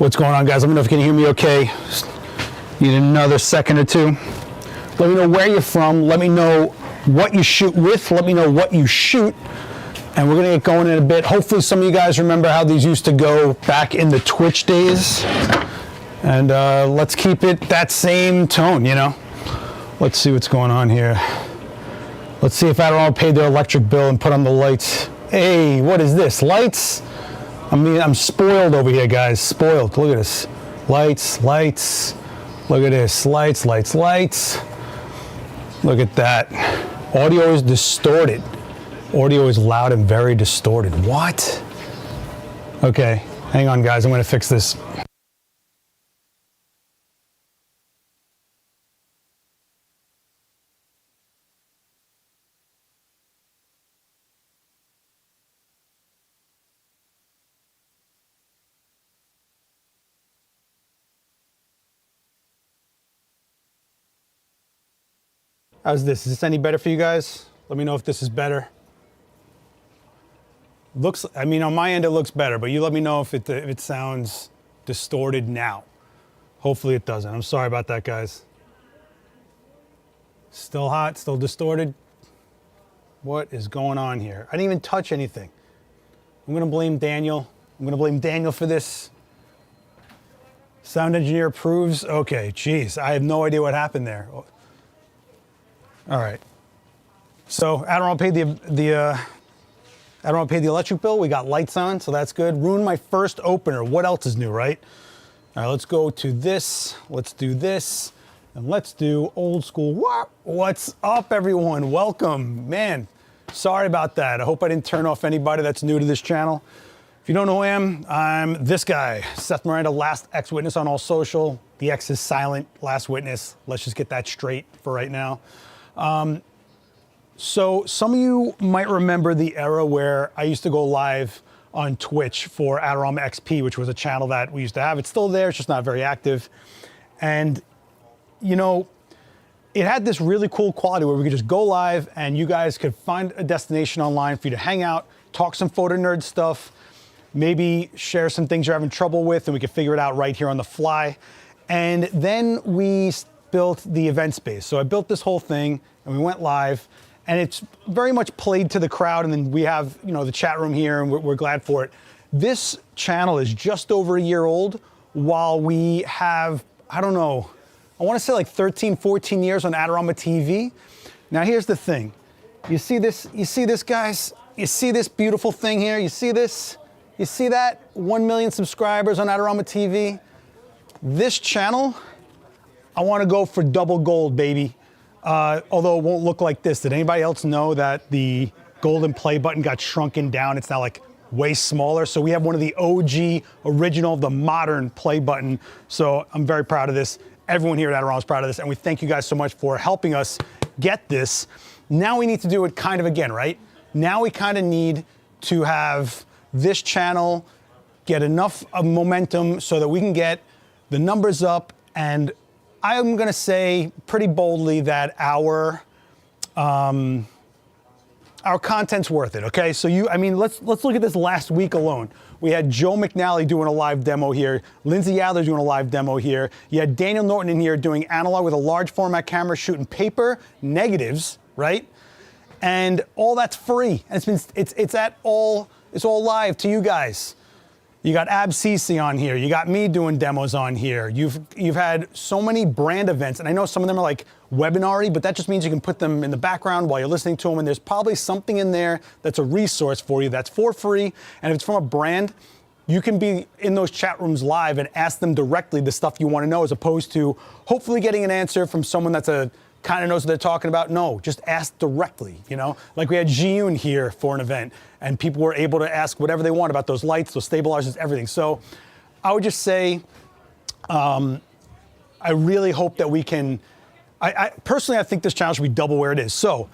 What's going on, guys? Let me know if you can hear me okay. Need another second or two. Let me know where you're from. Let me know what you shoot with. Let me know what you shoot. And we're gonna get going in a bit. Hopefully some of you guys remember how these used to go back in the Twitch days. And let's keep it that same tone, you know? Let's see what's going on here. Let's see if Adorama paid their electric bill and put on the lights. Hey, what is this? Lights? I mean, I'm spoiled over here, guys. Spoiled. Look at this. Lights, lights. Look at this. Lights, lights, lights. Look at that. Audio is distorted. Audio is loud and very distorted. What? Okay, hang on, guys. I'm going to fix this. How's this? Is this any better for you guys? Let me know if this is better. Looks, I mean, on my end it looks better, but you let me know if it sounds distorted now. Hopefully it doesn't. I'm sorry about that, guys. Still hot, still distorted. What is going on here? I didn't even touch anything. I'm gonna blame Daniel. I'm gonna blame Daniel for this. Sound engineer approves. Okay, geez, I have no idea what happened there. All right, so Adorama paid Adorama paid the electric bill. We got lights on, so that's good. Ruined my first opener. What else is new, right? All right, let's go to this. Let's do this, and let's do old school. What's up, everyone? Welcome, man. Sorry about that. I hope I didn't turn off anybody that's new to this channel. If you don't know who I am, I'm this guy, Seth Miranda, last ex-witness on all social. The X is silent, last witness. Let's just get that straight for right now. So some of you might remember the era where I used to go live on Twitch for Adorama XP, which was a channel that we used to have. It's still there, it's just not very active. And, you know, it had this really cool quality where we could just go live and you guys could find a destination online for you to hang out, talk some photo nerd stuff, maybe share some things you're having trouble with, and we could figure it out right here on the fly. And then we built the event space. So I built this whole thing and we went live, and it's very much played to the crowd. And then we have, you know, the chat room here, and we're glad for it. This channel is just over a year old, while we have, I don't know, I want to say like 13, 14 years on Adorama TV. Now here's the thing. You see this, guys? You see this beautiful thing here? You see this? You see that? 1 million subscribers on Adorama TV. This channel, I want to go for double gold, baby. Although it won't look like this. Did anybody else know that the golden play button got shrunken down? It's now like way smaller. So we have one of the OG, original, the modern play button. So I'm very proud of this. Everyone here at Adorama is proud of this. And we thank you guys so much for helping us get this. Now we need to do it kind of again, right? Now we kind of need to have this channel get enough of momentum so that we can get the numbers up. And I'm gonna say pretty boldly that our content's worth it, okay? So I mean, let's look at this last week alone. We had Joe McNally doing a live demo here, Lindsay Adler doing a live demo here. You had Daniel Norton in here doing analog with a large format camera, shooting paper negatives, right? And all that's free. And it's all live to you guys. You got Ab Cece on here. You got me doing demos on here. You've had so many brand events, and I know some of them are like webinar-y, but that just means you can put them in the background while you're listening to them, and there's probably something in there that's a resource for you that's for free. And if it's from a brand, you can be in those chat rooms live and ask them directly the stuff you want to know, as opposed to hopefully getting an answer from someone that's kind of knows what they're talking about. No, just ask directly, you know? Like we had Ji-Yoon here for an event, and people were able to ask whatever they want about those lights, those stabilizers, everything. So I would just say, I really hope that we can, personally, I think this channel should be double where it is. So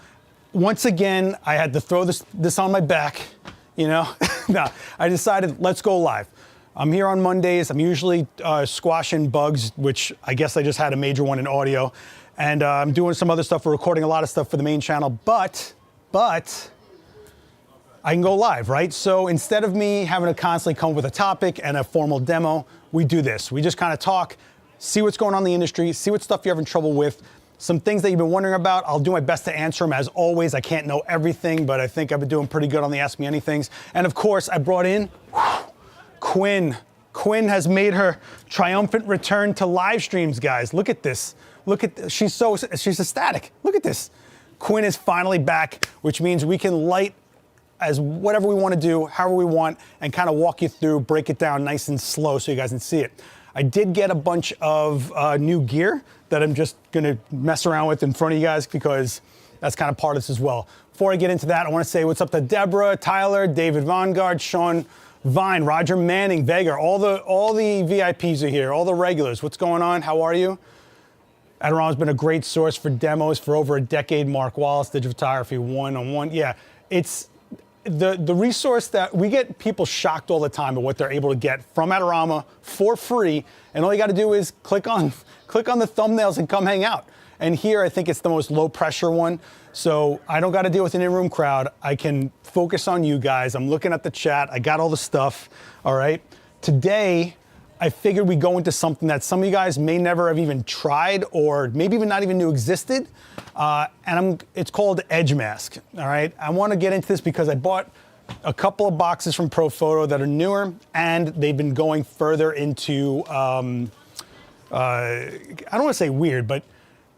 once again, I had to throw this on my back, you know? No, I decided, let's go live. I'm here on Mondays. I'm usually squashing bugs, which I guess I just had a major one in audio. And I'm doing some other stuff. We're recording a lot of stuff for the main channel, but I can go live, right? So instead of me having to constantly come with a topic and a formal demo, we do this. We just kind of talk, see what's going on in the industry, see what stuff you're having trouble with, some things that you've been wondering about. I'll do my best to answer them. As always, I can't know everything, but I think I've been doing pretty good on the Ask Me Anythings. And of course, I brought in Quinn. Quinn has made her triumphant return to live streams, guys. Look at this. Look at this. She's ecstatic. Look at this. Quinn is finally back, which means we can light as whatever we want to do, however we want, and kind of walk you through, break it down nice and slow so you guys can see it. I did get a bunch of new gear that I'm just gonna mess around with in front of you guys because that's kind of part of this as well. Before I get into that, I want to say what's up to Deborah, Tyler, David Vongard, Sean Vine, Roger Manning, Vega, all the VIPs are here, all the regulars. What's going on? How are you? Adorama's been a great source for demos for over a decade. Mark Wallace, Digital Photography 101. Yeah, it's the resource that we get people shocked all the time at what they're able to get from Adorama for free. And all you got to do is click on the thumbnails and come hang out. And here, I think it's the most low pressure one. So I don't got to deal with an in-room crowd. I can focus on you guys. I'm looking at the chat. I got all the stuff. All right. Today, I figured we'd go into something that some of you guys may never have even tried or maybe even not even knew existed. It's called Edge Mask. All right. I want to get into this because I bought a couple of boxes from Profoto that are newer, and they've been going further into, I don't want to say weird, but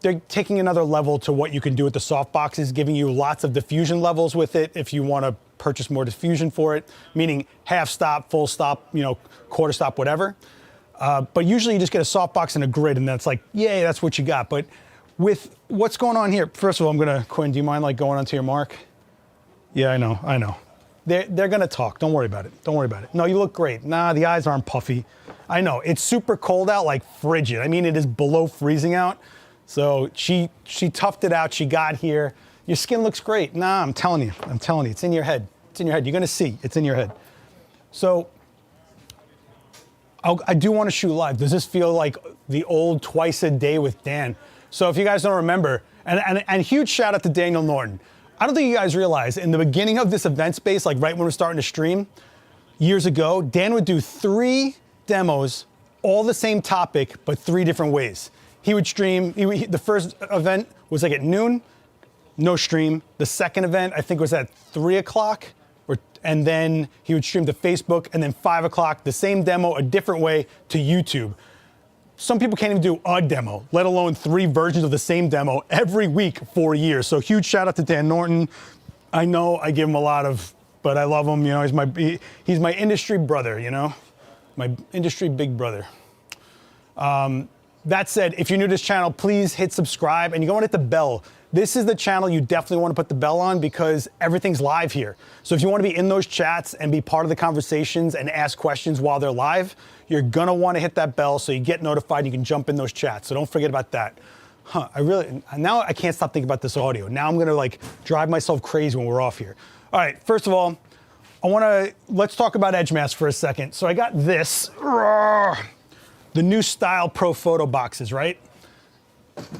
they're taking another level to what you can do with the soft boxes, giving you lots of diffusion levels with it if you want to purchase more diffusion for it, meaning half stop, full stop, quarter stop, whatever. But usually you just get a soft box and a grid, and that's like, yay, that's what you got. But with what's going on here, first of all, Quinn, do you mind going onto your mark? Yeah, I know. They're gonna talk, don't worry about it. No, you look great. Nah, the eyes aren't puffy. I know, it's super cold out, like frigid. I mean, it is below freezing out. So she toughed it out, she got here. Your skin looks great. Nah, I'm telling you, it's in your head. You're gonna see, it's in your head. So, I do wanna shoot live. Does this feel like the old Twice a Day with Dan? So if you guys don't remember, and huge shout out to Daniel Norton. I don't think you guys realize, in the beginning of this event space, like right when we're starting to stream, years ago, Dan would do 3 demos, all the same topic, but 3 different ways. He would stream, the first event was like at noon, no stream. The second event, I think, was at 3 o'clock, and then he would stream to Facebook, and then 5 o'clock, the same demo, a different way, to YouTube. Some people can't even do a demo, let alone 3 versions of the same demo every week for years. So huge shout out to Dan Norton. I know I give him a lot of, but I love him. He's my industry brother, my industry big brother. That said, if you're new to this channel, please hit subscribe, and you go and hit the bell. This is the channel you definitely want to put the bell on because everything's live here. So if you want to be in those chats and be part of the conversations and ask questions while they're live, you're gonna want to hit that bell so you get notified and you can jump in those chats. So don't forget about that. Now I can't stop thinking about this audio. Now I'm gonna drive myself crazy when we're off here. All right, first of all, let's talk about Edge Mask for a second. So I got this, the new style Profoto boxes, right?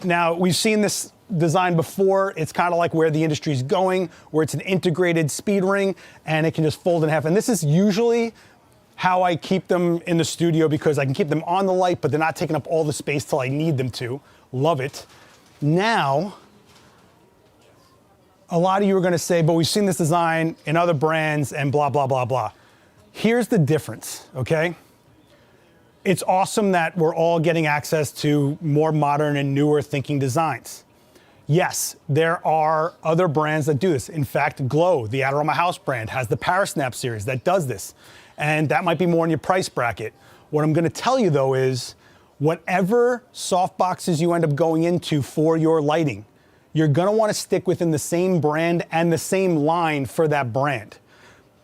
Now we've seen this design before. It's kind of like where the industry's going, where it's an integrated speed ring and it can just fold in half. And this is usually how I keep them in the studio because I can keep them on the light, but they're not taking up all the space till I need them to. Love it. Now, a lot of you are gonna say, but we've seen this design in other brands and blah, blah, blah, blah. Here's the difference, okay? It's awesome that we're all getting access to more modern and newer thinking designs. Yes, there are other brands that do this. In fact, Glow, the Adorama House brand, has the Parasnap series that does this. And that might be more in your price bracket. What I'm gonna tell you though is, whatever softboxes you end up going into for your lighting, you're gonna wanna stick within the same brand and the same line for that brand.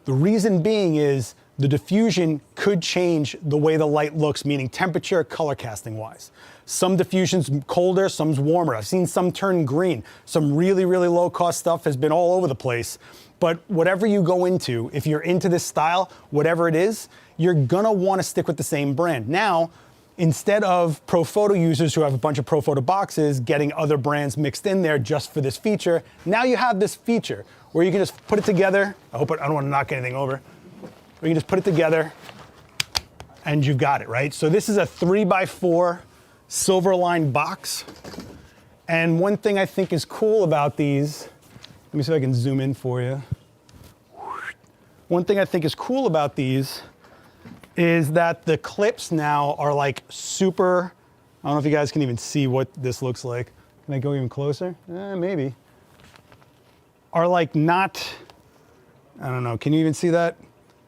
The reason being is, the diffusion could change the way the light looks, meaning temperature, color casting wise. Some diffusion's colder, some's warmer. I've seen some turn green. Some really, really low cost stuff has been all over the place. But whatever you go into, if you're into this style, whatever it is, you're gonna wanna stick with the same brand. Now, instead of Profoto users who have a bunch of Profoto boxes getting other brands mixed in there just for this feature, now you have this feature where you can just put it together. I don't want to knock anything over. You can just put it together and you've got it, right? So this is a 3x4 silver lined box. And one thing I think is cool about these, let me see if I can zoom in for you. One thing I think is cool about these is that the clips now are like super, I don't know if you guys can even see what this looks like. Can I go even closer? Maybe. Are like not, I don't know, can you even see that?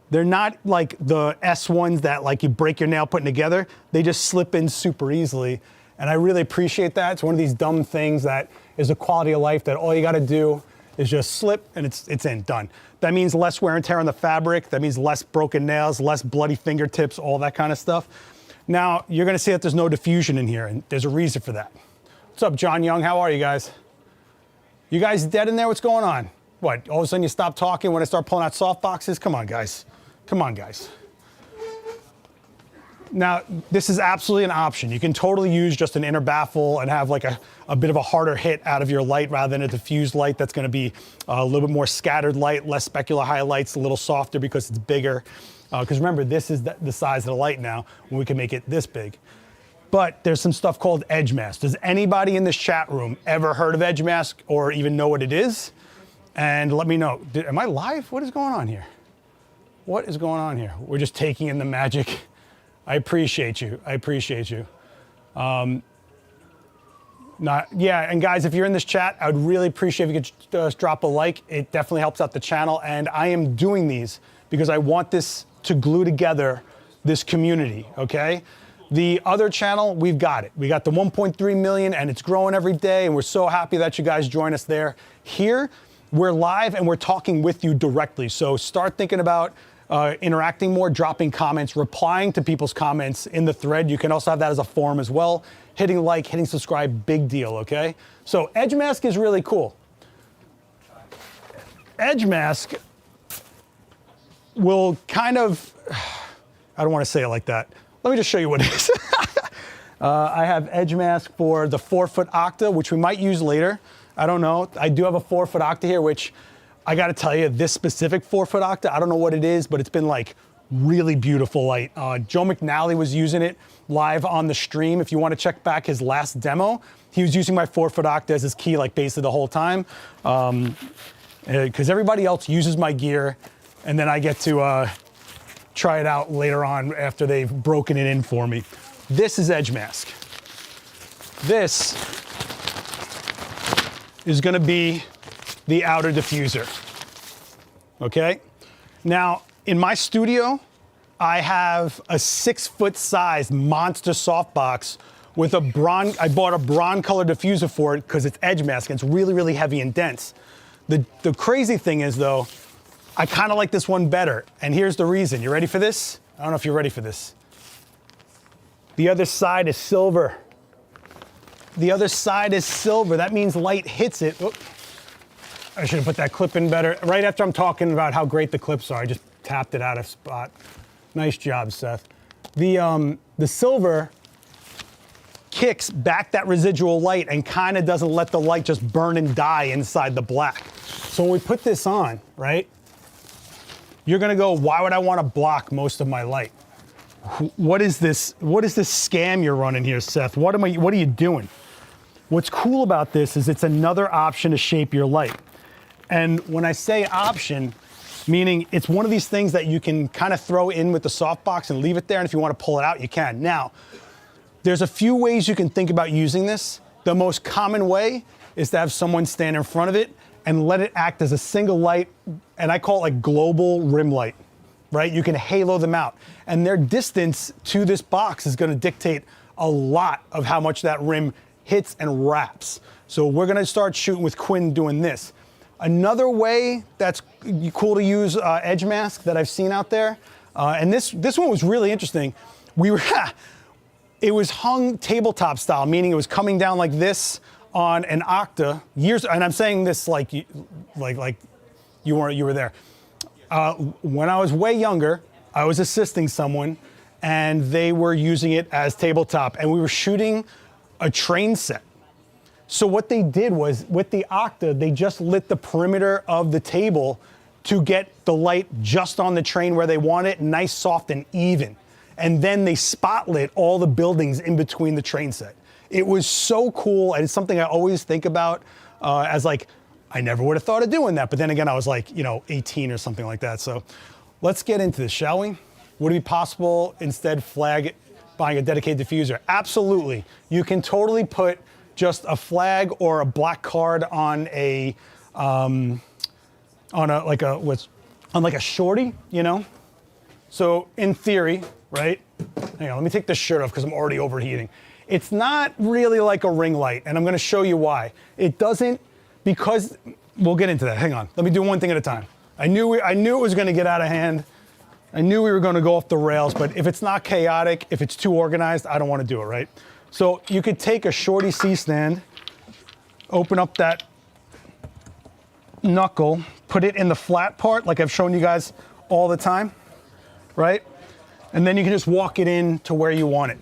They're not like the S ones that like you break your nail putting together. They just slip in super easily. And I really appreciate that. It's one of these dumb things that is a quality of life that all you gotta do is just slip and it's in, done. That means less wear and tear on the fabric. That means less broken nails, less bloody fingertips, all that kind of stuff. Now, you're gonna see that there's no diffusion in here, and there's a reason for that. What's up, John Young? How are you guys? You guys dead in there? What's going on? What, all of a sudden you stop talking when I start pulling out soft boxes? Come on, guys. Come on, guys. Now, this is absolutely an option. You can totally use just an inner baffle and have like a bit of a harder hit out of your light rather than a diffused light that's gonna be a little bit more scattered light, less specular highlights, a little softer because it's bigger. Because remember, this is the size of the light now, when we can make it this big. But there's some stuff called edge mask. Does anybody in this chat room ever heard of edge mask or even know what it is? And let me know. Am I live? What is going on here? What is going on here? We're just taking in the magic. I appreciate you. I appreciate you. And guys, if you're in this chat, I would really appreciate if you could just drop a like. It definitely helps out the channel. And I am doing these because I want this to glue together this community, okay? The other channel, we've got it. We got the 1.3 million and it's growing every day. And we're so happy that you guys join us there. Here, we're live and we're talking with you directly. So start thinking about interacting more, dropping comments, replying to people's comments in the thread. You can also have that as a form as well. Hitting like, hitting subscribe, big deal, okay? So edge mask is really cool. Edge mask will kind of, I don't want to say it like that. Let me just show you what it is. I have edge mask for the 4-foot Octa, which we might use later. I don't know. I do have a 4-foot Octa here, which I got to tell you, this specific 4-foot Octa, I don't know what it is, but it's been like really beautiful light. Joe McNally was using it live on the stream. If you want to check back his last demo, he was using my 4-foot Octa as his key, like basically the whole time. Because everybody else uses my gear, and then I get to try it out later on after they've broken it in for me. This is edge mask. This is going to be the outer diffuser, okay? Now, in my studio, I have a 6-foot size monster softbox with a bronze, I bought a bronze color diffuser for it because it's edge mask and it's really, really heavy and dense. The crazy thing is though, I kind of like this one better. And here's the reason. You ready for this? I don't know if you're ready for this. The other side is silver. The other side is silver. That means light hits it. Oh, I should have put that clip in better. Right after I'm talking about how great the clips are, I just tapped it out of spot. Nice job, Seth. The silver kicks back that residual light and kind of doesn't let the light just burn and die inside the black. So when we put this on, right, you're gonna go, why would I want to block most of my light? What is this? What is this scam you're running here, Seth? What are you doing? What's cool about this is it's another option to shape your light. And when I say option, meaning it's one of these things that you can kind of throw in with the softbox and leave it there, and if you want to pull it out, you can. Now, there's a few ways you can think about using this. The most common way is to have someone stand in front of it and let it act as a single light, and I call it like global rim light, right? You can halo them out. And their distance to this box is gonna dictate a lot of how much that rim hits and wraps. So we're gonna start shooting with Quinn doing this. Another way that's cool to use edge mask that I've seen out there, and this one was really interesting. It was hung tabletop style, meaning it was coming down like this on an Octa and I'm saying this like you were there. When I was way younger, I was assisting someone, and they were using it as tabletop, and we were shooting a train set. So what they did was, with the Octa, they just lit the perimeter of the table to get the light just on the train where they want it, nice, soft, and even. And then they spotlit all the buildings in between the train set. It was so cool, and it's something I always think about as like, I never would have thought of doing that. But then again, I was like, 18 or something like that. So let's get into this, shall we? Would it be possible instead buying a dedicated diffuser? Absolutely. You can totally put just a flag or a black card on a like a shorty, So in theory, right? Hang on, let me take this shirt off because I'm already overheating. It's not really like a ring light, and I'm going to show you why. It doesn't, because we'll get into that. Hang on, let me do one thing at a time. I knew it was going to get out of hand. I knew we were going to go off the rails, but if it's not chaotic, if it's too organized, I don't want to do it, right? So you could take a shorty C-stand, open up that knuckle, put it in the flat part like I've shown you guys all the time, right? And then you can just walk it in to where you want it.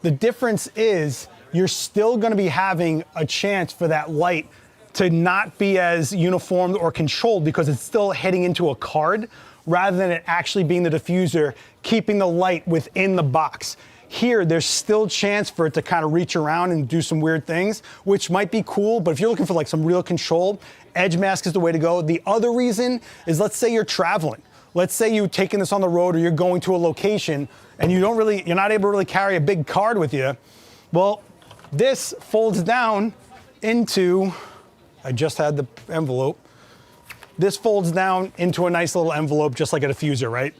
The difference is you're still going to be having a chance for that light to not be as uniformed or controlled because it's still heading into a card rather than it actually being the diffuser keeping the light within the box. Here, there's still chance for it to kind of reach around and do some weird things, which might be cool, but if you're looking for like some real control, edge mask is the way to go. The other reason is, let's say you're traveling. Let's say you're taking this on the road or you're going to a location and you're not able to really carry a big card with you. Well, this folds down into, I just had the envelope. This folds down into a nice little envelope, just like a diffuser, right?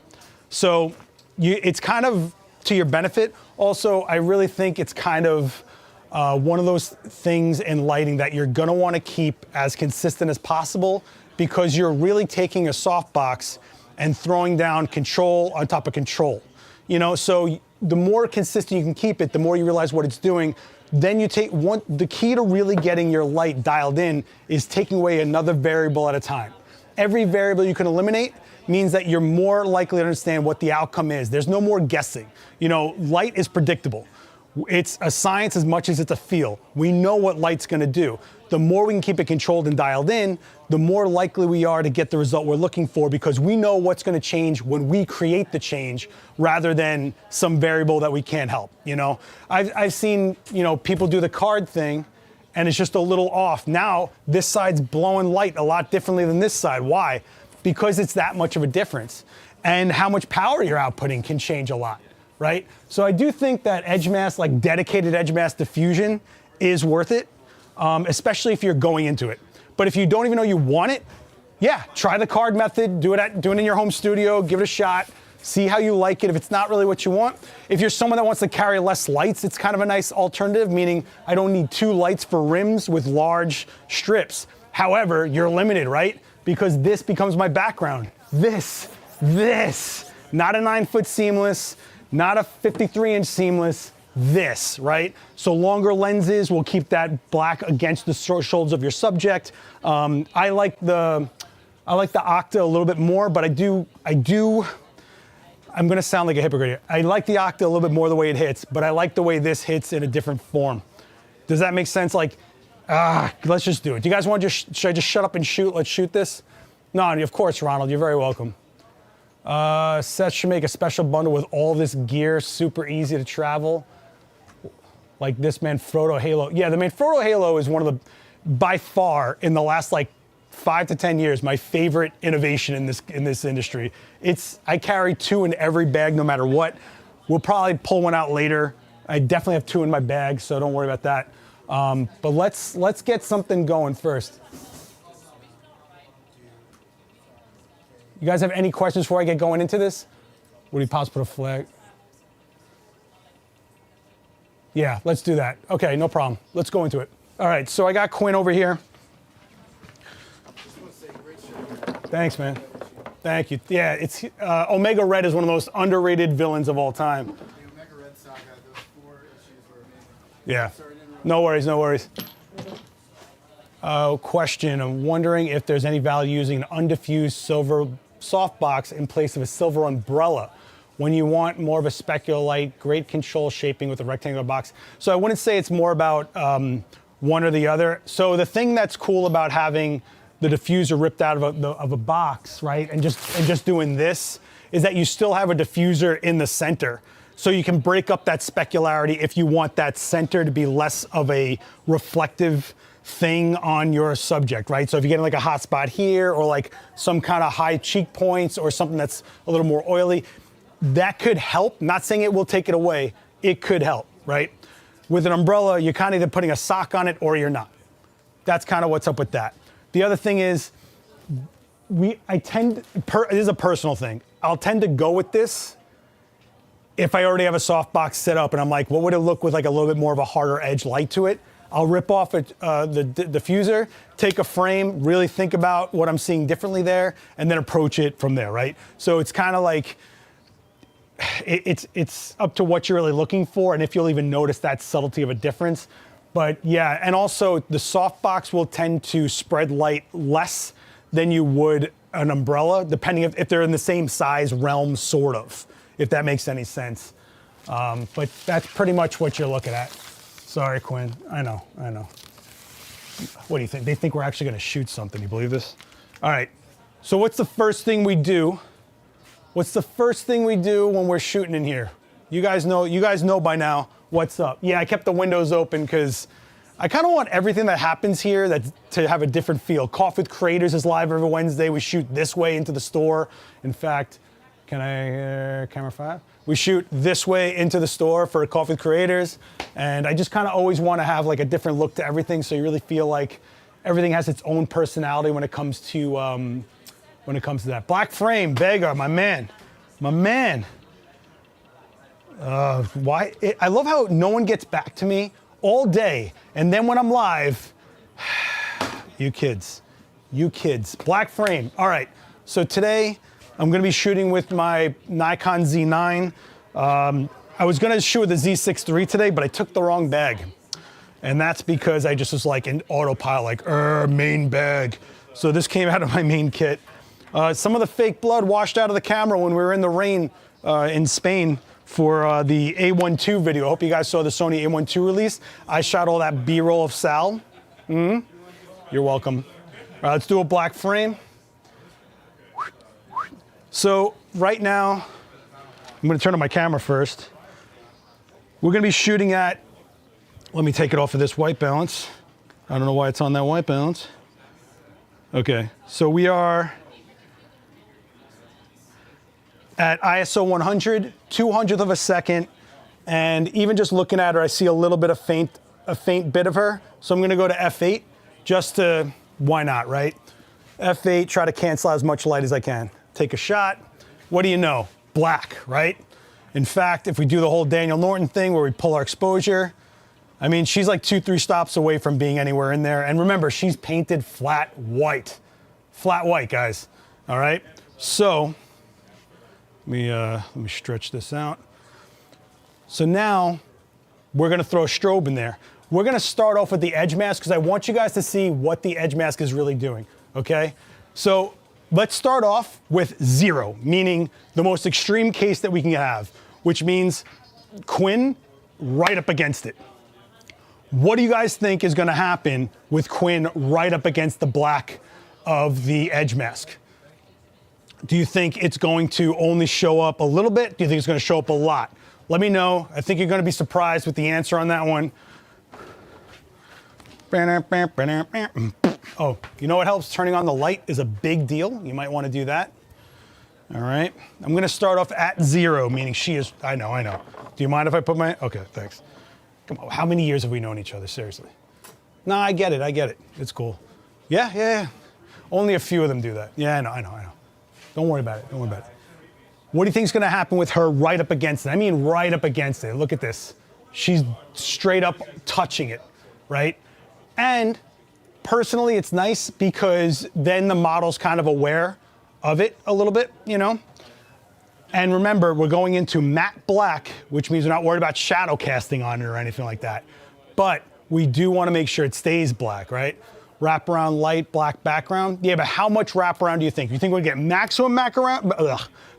So it's kind of to your benefit. Also, I really think it's kind of one of those things in lighting that you're gonna wanna keep as consistent as possible because you're really taking a softbox and throwing down control on top of control. So the more consistent you can keep it, the more you realize what it's doing. Then you take the key to really getting your light dialed in is taking away another variable at a time. Every variable you can eliminate means that you're more likely to understand what the outcome is. There's no more guessing. Light is predictable. It's a science as much as it's a feel. We know what light's gonna do. The more we can keep it controlled and dialed in, the more likely we are to get the result we're looking for because we know what's gonna change when we create the change rather than some variable that we can't help, I've seen, people do the card thing and it's just a little off. Now, this side's blowing light a lot differently than this side. Why? Because it's that much of a difference. And how much power you're outputting can change a lot, right? So I do think that edge mask, like dedicated edge mask diffusion, is worth it, especially if you're going into it. But if you don't even know you want it, yeah, try the card method, do it in your home studio, give it a shot, see how you like it. If it's not really what you want, if you're someone that wants to carry less lights, it's kind of a nice alternative, meaning I don't need 2 lights for rims with large strips. However, you're limited, right? Because this becomes my background. This, not a 9-foot seamless, not a 53-inch seamless, this, right? So longer lenses will keep that black against the shoulders of your subject. I like the Octa a little bit more, but I'm gonna sound like a hypocrite here. I like the Octa a little bit more the way it hits, but I like the way this hits in a different form. Does that make sense? Like, let's just do it. Do you guys want should I just shut up and shoot? Let's shoot this? No, of course, Ronald, you're very welcome. Seth should make a special bundle with all this gear, super easy to travel. Like this Manfrotto Halo. Yeah, the Manfrotto Halo is one of the, by far, in the last 5 to 10 years, my favorite innovation in this industry. I carry 2 in every bag, no matter what. We'll probably pull one out later. I definitely have 2 in my bag, so don't worry about that. But let's get something going first. You guys have any questions before I get going into this? Would it be possible to put a flag? Yeah, let's do that. Okay, no problem. Let's go into it. All right, so I got Quinn over here. Thanks, man. Thank you. Yeah, it's Omega Red is one of the most underrated villains of all time. The Omega Red saga, those 4 issues were amazing. Yeah. No worries, no worries. Question, I'm wondering if there's any value using an undiffused silver softbox in place of a silver umbrella when you want more of a specular light, great control shaping with a rectangular box. So I wouldn't say it's more about one or the other. So the thing that's cool about having the diffuser ripped out of a box, right, and just doing this, is that you still have a diffuser in the center. So you can break up that specularity if you want that center to be less of a reflective thing on your subject, right? So if you're getting like a hot spot here or like some kind of high cheek points or something that's a little more oily, that could help. Not saying it will take it away, it could help, right? With an umbrella, you're kind of either putting a sock on it or you're not. That's kind of what's up with that. The other thing is, this is a personal thing. I'll tend to go with this if I already have a softbox set up and I'm like, what would it look with like a little bit more of a harder edge light to it? I'll rip off the diffuser, take a frame, really think about what I'm seeing differently there, and then approach it from there, right? So it's kind of like, it's up to what you're really looking for and if you'll even notice that subtlety of a difference. But yeah, and also the softbox will tend to spread light less than you would an umbrella, depending if they're in the same size realm, sort of, if that makes any sense. But that's pretty much what you're looking at. Sorry, Quinn. I know. What do you think? They think we're actually going to shoot something. You believe this? All right. So what's the first thing we do? What's the first thing we do when we're shooting in here? You guys know by now what's up. Yeah, I kept the windows open because I kind of want everything that happens here to have a different feel. Coffee with Creators is live every Wednesday. We shoot this way into the store. In fact, can I, camera 5? We shoot this way into the store for Coffee with Creators. And I just kind of always want to have like a different look to everything, so you really feel like everything has its own personality when it comes to that. Black frame, Vega, my man. I love how no one gets back to me all day, and then when I'm live, you kids. Black frame. All right, so today I'm gonna be shooting with my Nikon Z9. I was gonna shoot with the Z6 III today, but I took the wrong bag. And that's because I just was like in autopilot, like, main bag. So this came out of my main kit. Some of the fake blood washed out of the camera when we were in the rain in Spain for the A12 video. I hope you guys saw the Sony A12 release. I shot all that B-roll of Sal. You're welcome. All right, let's do a black frame. So right now, I'm gonna turn on my camera first. We're gonna be shooting at, let me take it off of this white balance. I don't know why it's on that white balance. Okay, so we are at ISO 100, 200th of a second, and even just looking at her, I see a little bit of a faint bit of her. So I'm gonna go to F8, just to, why not, right? F8, try to cancel out as much light as I can. Take a shot, what do you know? Black, right? In fact, if we do the whole Daniel Norton thing where we pull our exposure, I mean, she's like 2-3 stops away from being anywhere in there. And remember, she's painted flat white. Flat white, guys, all right? So, let me stretch this out. So now, we're gonna throw a strobe in there. We're gonna start off with the edge mask because I want you guys to see what the edge mask is really doing, okay? So let's start off with 0, meaning the most extreme case that we can have, which means Quinn right up against it. What do you guys think is gonna happen with Quinn right up against the black of the edge mask? Do you think it's going to only show up a little bit? Do you think it's gonna show up a lot? Let me know. I think you're gonna be surprised with the answer on that one. Oh, you know what helps? Turning on the light is a big deal. You might wanna do that. All right, I'm gonna start off at 0, meaning she is, I know. Do you mind if I put my, okay, thanks. Come on, how many years have we known each other, seriously? No, I get it, it's cool. Yeah. Only a few of them do that. Yeah, I know. Don't worry about it. What do you think is gonna happen with her right up against it? I mean right up against it. Look at this. She's straight up touching it, right? And personally, it's nice because then the model's kind of aware of it a little bit, you know? And remember, we're going into matte black, which means we're not worried about shadow casting on it or anything like that. But we do wanna make sure it stays black, right? wraparound light, black background. Yeah, but how much wraparound do you think? You think we'll get maximum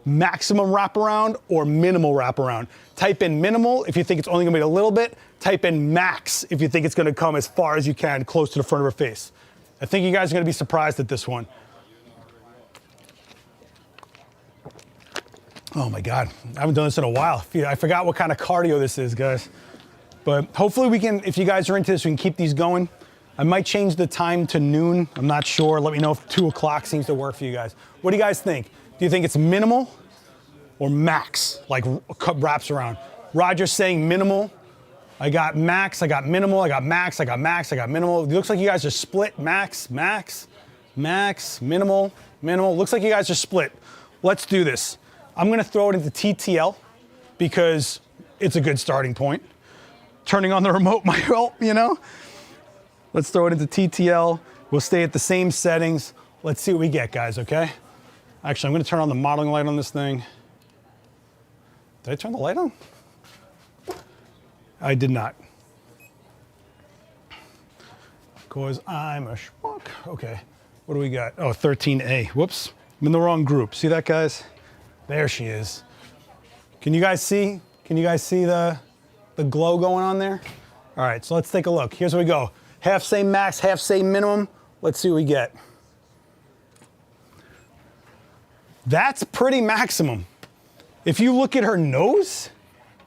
maximum wraparound or minimal wraparound? Type in minimal if you think it's only gonna be a little bit. Type in max if you think it's gonna come as far as you can, close to the front of her face. I think you guys are gonna be surprised at this one. Oh my God, I haven't done this in a while. I forgot what kind of cardio this is, guys. But hopefully we can, if you guys are into this, we can keep these going. I might change the time to noon. I'm not sure. Let me know if 2 o'clock seems to work for you guys. What do you guys think? Do you think it's minimal or max, like wraps around? Roger's saying minimal. I got max, I got minimal, I got max, I got max, I got minimal. It looks like you guys are split. Max, max, max, minimal, minimal. Looks like you guys are split. Let's do this. I'm gonna throw it into TTL because it's a good starting point. Turning on the remote might help, you know? Let's throw it into TTL. We'll stay at the same settings. Let's see what we get, guys, okay? Actually, I'm gonna turn on the modeling light on this thing. Did I turn the light on? I did not. Because I'm a schmuck. Okay, what do we got? Oh, 13A, whoops. I'm in the wrong group. See that, guys? There she is. Can you guys see? Can you guys see the glow going on there? All right, so let's take a look. Here's where we go. Half say max, half say minimum. Let's see what we get. That's pretty maximum. If you look at her nose,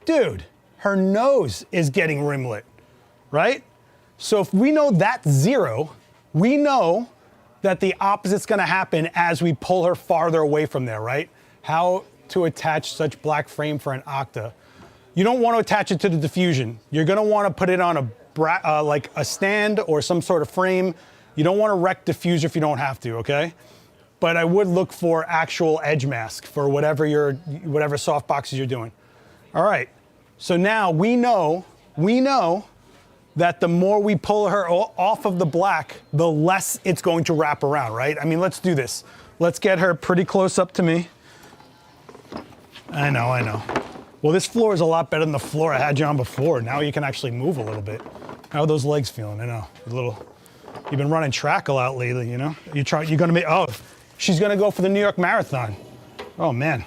dude, her nose is getting rimlet, right? So if we know that's 0, we know that the opposite's gonna happen as we pull her farther away from there, right? How to attach such black frame for an Octa. You don't want to attach it to the diffusion. You're gonna want to put it on like a stand or some sort of frame. You don't want to wreck diffuser if you don't have to, okay? But I would look for actual edge mask for whatever softboxes you're doing. All right, so now we know that the more we pull her off of the black, the less it's going to wrap around, right? I mean, let's do this. Let's get her pretty close up to me. I know. Well, this floor is a lot better than the floor I had you on before. Now you can actually move a little bit. How are those legs feeling? I know, you've been running track a lot lately, you know? You're gonna make, oh, she's gonna go for the New York Marathon. Oh man,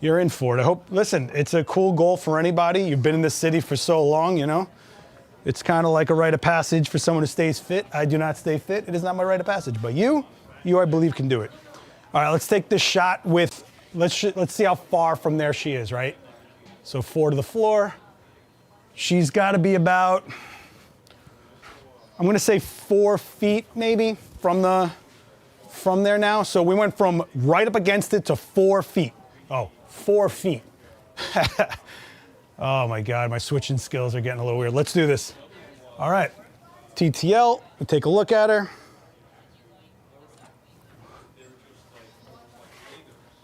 you're in for it. Listen, it's a cool goal for anybody. You've been in this city for so long, you know? It's kind of like a rite of passage for someone who stays fit. I do not stay fit. It is not my rite of passage, but you I believe can do it. All right, let's take this shot with, let's see how far from there she is, right? So 4 to the floor. She's gotta be about, I'm gonna say 4 feet maybe from there now. So we went from right up against it to 4 feet. Oh, 4 feet. Oh my God, my switching skills are getting a little weird. Let's do this. All right, TTL, we'll take a look at her.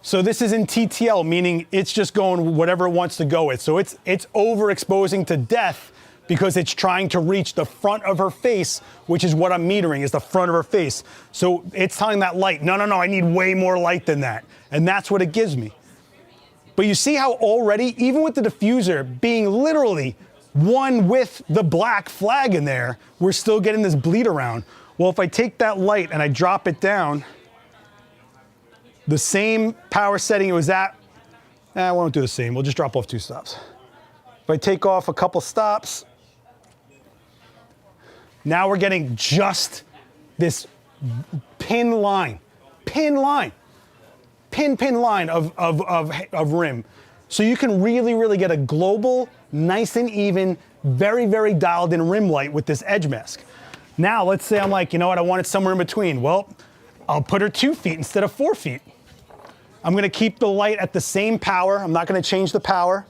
So this is in TTL, meaning it's just going whatever it wants to go with. So it's overexposing to death because it's trying to reach the front of her face, which is what I'm metering, is the front of her face. So it's telling that light, no, I need way more light than that. And that's what it gives me. But you see how already, even with the diffuser being literally one with the black flag in there, we're still getting this bleed around. Well, if I take that light and I drop it down, the same power setting it was at, I won't do the same, we'll just drop off 2 stops. If I take off a couple stops, now we're getting just this pin line of rim. So you can really get a global, nice and even, very dialed in rim light with this edge mask. Now, let's say I'm like, you know what, I want it somewhere in between. Well, I'll put her 2 feet instead of 4 feet. I'm gonna keep the light at the same power. I'm not gonna change the power.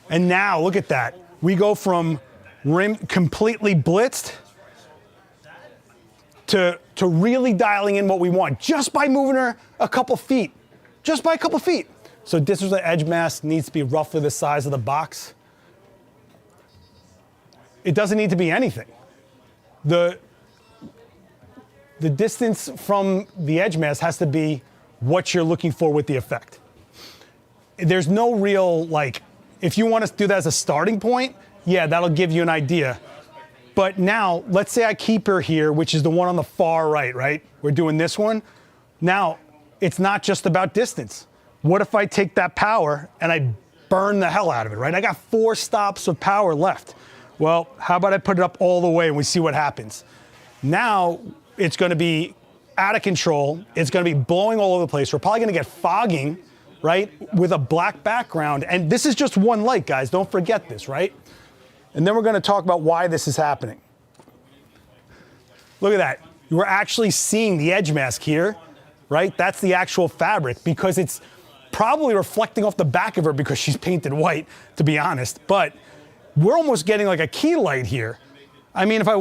And now, look at that. We go from rim completely blitzed to really dialing in what we want just by moving her a couple feet. Just by a couple feet. So this is the edge mask needs to be roughly the size of the box. It doesn't need to be anything. The distance from the edge mask has to be what you're looking for with the effect. There's no real, like, if you want to do that as a starting point, yeah, that'll give you an idea. But now, let's say I keep her here, which is the one on the far right, right? We're doing this one. Now, it's not just about distance. What if I take that power and I burn the hell out of it, right? I got 4 stops of power left. Well, how about I put it up all the way and we see what happens? Now, it's gonna be out of control. It's gonna be blowing all over the place. We're probably gonna get fogging, right? With a black background. And this is just one light, guys. Don't forget this, right? And then we're gonna talk about why this is happening. Look at that. You are actually seeing the edge mask here, right? That's the actual fabric because it's probably reflecting off the back of her because she's painted white, to be honest. But we're almost getting like a key light here. I mean, if I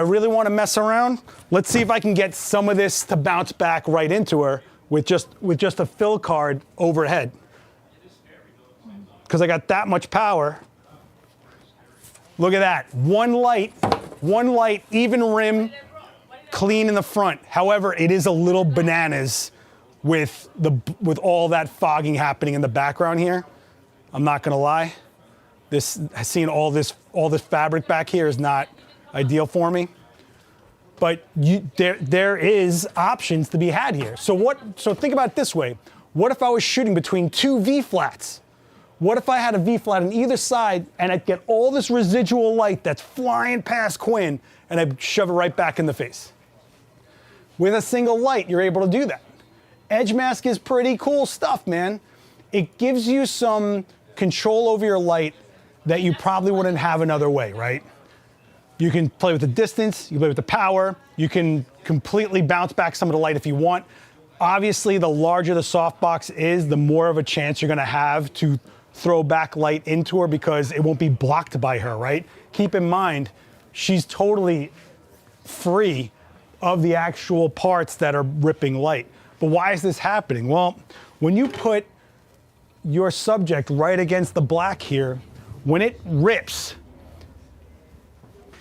really want to mess around, let's see if I can get some of this to bounce back right into her with just a fill card overhead. Because I got that much power. Look at that, one light, even rim, clean in the front. However, it is a little bananas with all that fogging happening in the background here. I'm not gonna lie. Seeing all this fabric back here is not ideal for me. But there is options to be had here. So think about it this way. What if I was shooting between 2 V-flats? What if I had a V-flat on either side and I'd get all this residual light that's flying past Quinn and I'd shove it right back in the face? With a single light, you're able to do that. Edge mask is pretty cool stuff, man. It gives you some control over your light that you probably wouldn't have another way, right? You can play with the distance, you play with the power, you can completely bounce back some of the light if you want. Obviously, the larger the softbox is, the more of a chance you're gonna have to throw back light into her because it won't be blocked by her, right? Keep in mind, she's totally free of the actual parts that are ripping light. But why is this happening? Well, when you put your subject right against the black here, when it rips,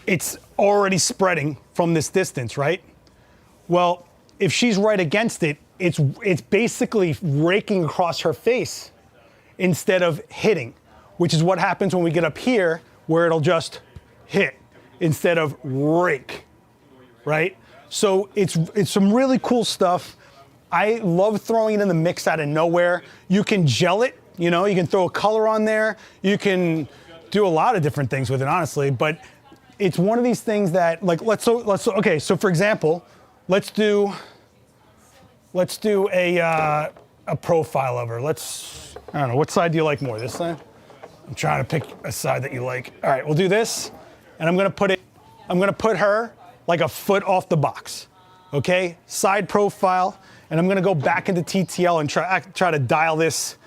it's already spreading from this distance, right? Well, if she's right against it, it's basically raking across her face instead of hitting, which is what happens when we get up here where it'll just hit instead of rake, right? So it's some really cool stuff. I love throwing it in the mix out of nowhere. You can gel it, you know, you can throw a color on there. You can do a lot of different things with it, honestly, but it's one of these things that, like, okay, so for example, let's do a profile of her. I don't know, what side do you like more, this side? I'm trying to pick a side that you like. All right, we'll do this, and I'm gonna put her like a foot off the box, okay? Side profile, and I'm gonna go back into TTL and try to dial this.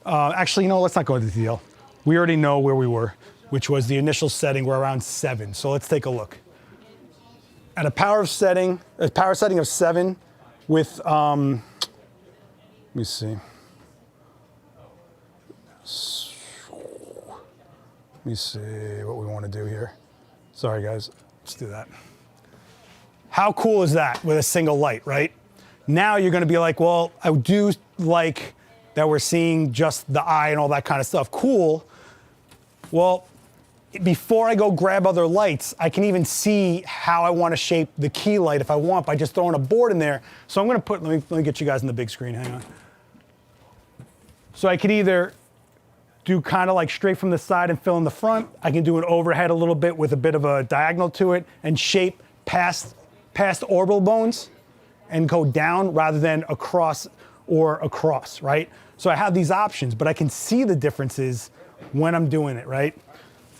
Actually, you know, let's not go into TTL. We already know where we were, which was the initial setting. We're around 7, so let's take a look. At a power setting of 7 with, let me see. Let me see what we want to do here. Sorry, guys. Let's do that. How cool is that with a single light, right? Now you're going to be like, well, I do like that we're seeing just the eye and all that kind of stuff. Cool. Well, before I go grab other lights, I can even see how I want to shape the key light if I want by just throwing a board in there. So I'm going to put, let me get you guys on the big screen. Hang on. So I could either do kind of like straight from the side and fill in the front. I can do an overhead a little bit with a bit of a diagonal to it and shape past orbital bones and go down rather than across, right? So I have these options, but I can see the differences when I'm doing it, right?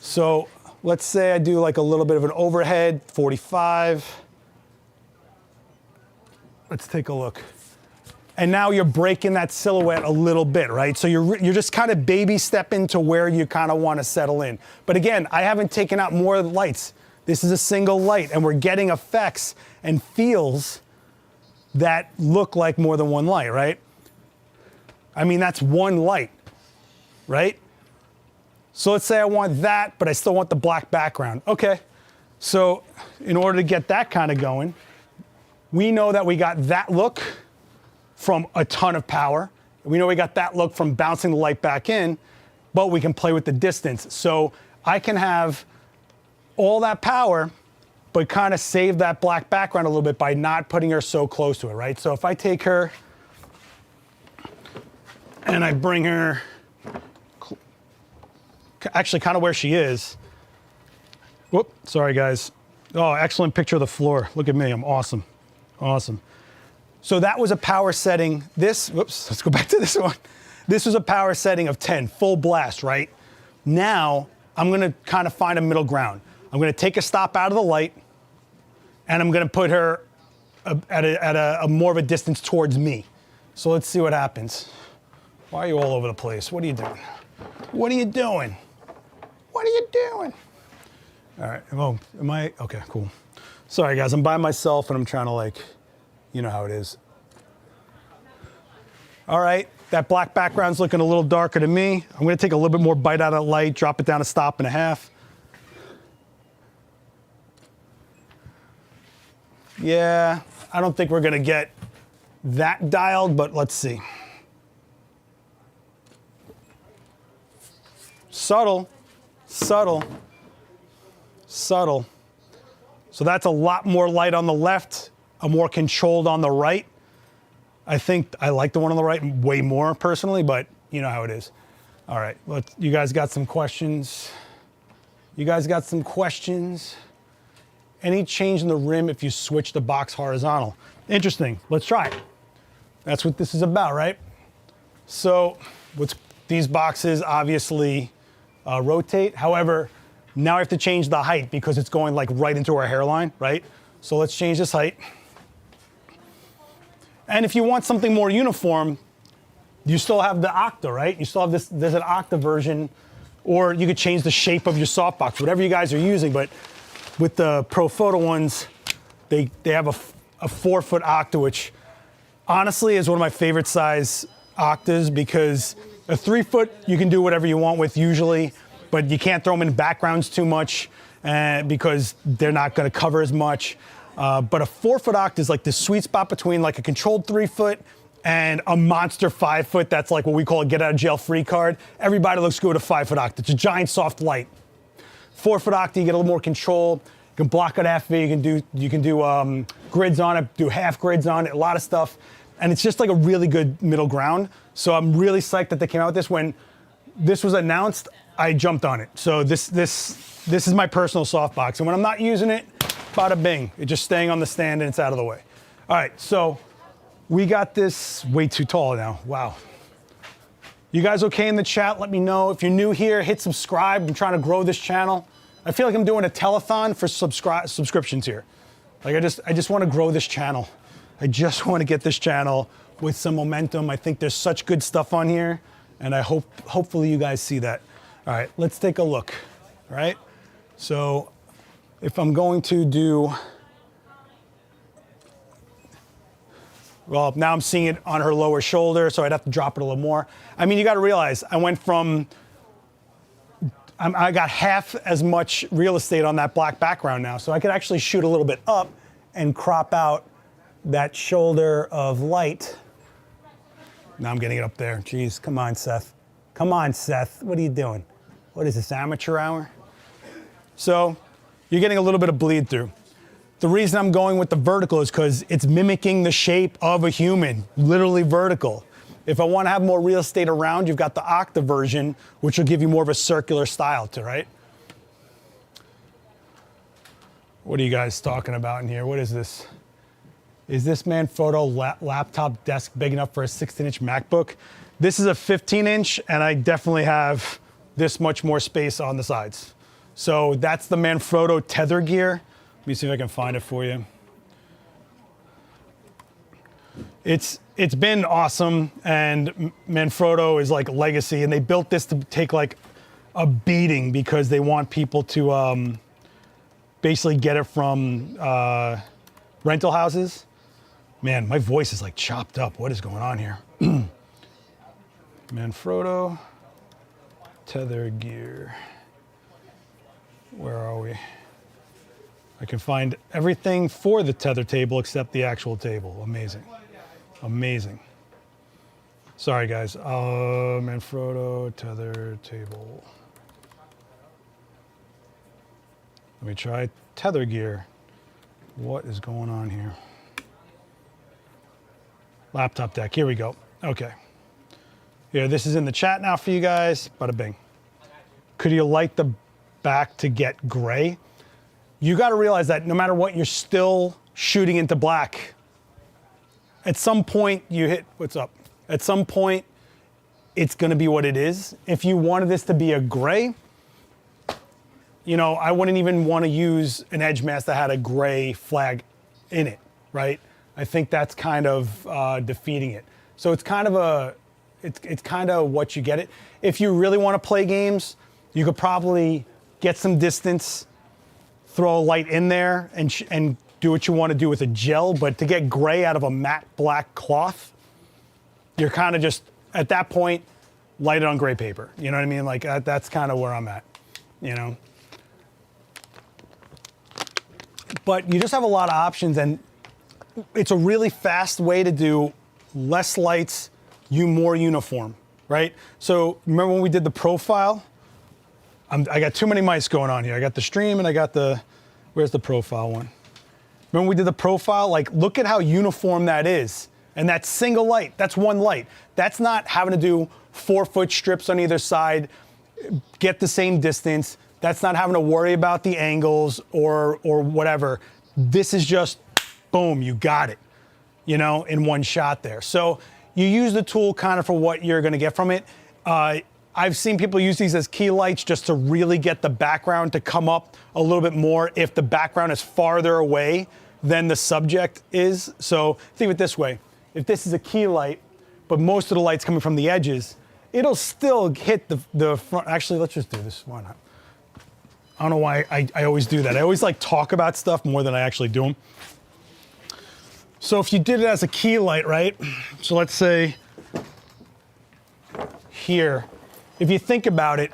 So let's say I do like a little bit of an overhead, 45. Let's take a look. And now you're breaking that silhouette a little bit, right? So you're just kind of baby stepping to where you kind of want to settle in. But again, I haven't taken out more lights. This is a single light, and we're getting effects and feels that look like more than one light, right? I mean, that's one light, right? So let's say I want that, but I still want the black background. Okay, so in order to get that kind of going, we know that we got that look from a ton of power. We know we got that look from bouncing the light back in, but we can play with the distance. So I can have all that power, but kind of save that black background a little bit by not putting her so close to it, right? So if I take her and I bring her actually kind of where she is. Whoop, sorry guys. Oh, excellent picture of the floor. Look at me, I'm awesome. Awesome. So that was a power setting. This, whoops, let's go back to this one. This was a power setting of 10, full blast, right? Now, I'm gonna kind of find a middle ground. I'm gonna take a stop out of the light, and I'm gonna put her at a more of a distance towards me. So let's see what happens. Why are you all over the place? What are you doing? What are you doing? What are you doing? All right, oh, am I, okay, cool. Sorry guys, I'm by myself and I'm trying to like, you know how it is. All right, that black background's looking a little darker to me. I'm gonna take a little bit more bite out of the light, drop it down a stop and a half. Yeah, I don't think we're gonna get that dialed, but let's see. Subtle, subtle, subtle. So that's a lot more light on the left, a more controlled on the right. I think I like the one on the right way more personally, but you know how it is. All right, you guys got some questions? You guys got some questions? Any change in the rim if you switch the box horizontal? Interesting, let's try it. That's what this is about, right? So these boxes obviously rotate. However, now I have to change the height because it's going like right into our hairline, right? So let's change this height. And if you want something more uniform, you still have the Octa, right? You still have this, there's an Octa version, or you could change the shape of your softbox, whatever you guys are using. But with the Profoto ones, they have a 4-foot Octa, which honestly is one of my favorite size Octas because a 3-foot you can do whatever you want with usually, but you can't throw them in backgrounds too much because they're not going to cover as much. But a 4-foot Octa is like the sweet spot between like a controlled 3-foot and a monster 5-foot. That's like what we call a get out of jail free card. Everybody looks good with a 5-foot Octa. It's a giant soft light. 4-foot Octa, you get a little more control. You can block it FV. You can do grids on it, do half grids on it, a lot of stuff. And it's just like a really good middle ground. So I'm really psyched that they came out with this. When this was announced, I jumped on it. So this is my personal softbox. And when I'm not using it, bada bing. It's just staying on the stand and it's out of the way. All right, so we got this way too tall now. Wow. You guys okay in the chat? Let me know. If you're new here, hit subscribe. I'm trying to grow this channel. I feel like I'm doing a telethon for subscriptions here. Like I just want to grow this channel. I just want to get this channel with some momentum. I think there's such good stuff on here, and I hopefully you guys see that. All right, let's take a look. All right, so if I'm going to do, well, now I'm seeing it on her lower shoulder, so I'd have to drop it a little more. I mean, you got to realize I went from, I got half as much real estate on that black background now, so I could actually shoot a little bit up and crop out that shoulder of light. Now I'm getting it up there. Jeez, come on, Seth. Come on, Seth. What are you doing? What is this, amateur hour? So you're getting a little bit of bleed through. The reason I'm going with the vertical is because it's mimicking the shape of a human, literally vertical. If I want to have more real estate around, you've got the Octa version, which will give you more of a circular style to, right? What are you guys talking about in here? What is this? Is this Manfrotto laptop desk big enough for a 16-inch MacBook? This is a 15-inch, and I definitely have this much more space on the sides. So that's the Manfrotto tether gear. Let me see if I can find it for you. It's been awesome, and Manfrotto is like legacy, and they built this to take like a beating because they want people to basically get it from rental houses. Man, my voice is like chopped up. What is going on here? Manfrotto tether gear. Where are we? I can find everything for the tether table except the actual table. Amazing. Amazing. Sorry, guys. Manfrotto tether table. Let me try tether gear. What is going on here? Laptop deck, here we go. Okay. Here, this is in the chat now for you guys. Bada bing. Could you light the back to get gray? You got to realize that no matter what, you're still shooting into black. At some point you hit, what's up? At some point, it's going to be what it is. If you wanted this to be a gray, you know, I wouldn't even want to use an edge mask that had a gray flag in it, right? I think that's kind of defeating it. So it's kind of it's kind of what you get it. If you really want to play games, you could probably get some distance, throw a light in there, and do what you want to do with a gel. But to get gray out of a matte black cloth, you're kind of just, at that point, light it on gray paper. You know what I mean? Like that's kind of where I'm at, you know? But you just have a lot of options, and it's a really fast way to do less lights, more uniform, right? So remember when we did the profile? I got too many mice going on here. I got the stream and I got the, where's the profile one? Remember when we did the profile? Like, look at how uniform that is. And that's single light, that's one light. That's not having to do 4-foot strips on either side, get the same distance. That's not having to worry about the angles or whatever. This is just, boom, you got it, you know, in one shot there. So you use the tool kind of for what you're gonna get from it. I've seen people use these as key lights just to really get the background to come up a little bit more if the background is farther away than the subject is. So think of it this way. If this is a key light, but most of the light's coming from the edges, it'll still hit the front. Actually, let's just do this, why not? I don't know why I always do that. I always like talk about stuff more than I actually do them. So if you did it as a key light, right? So let's say here, if you think about it,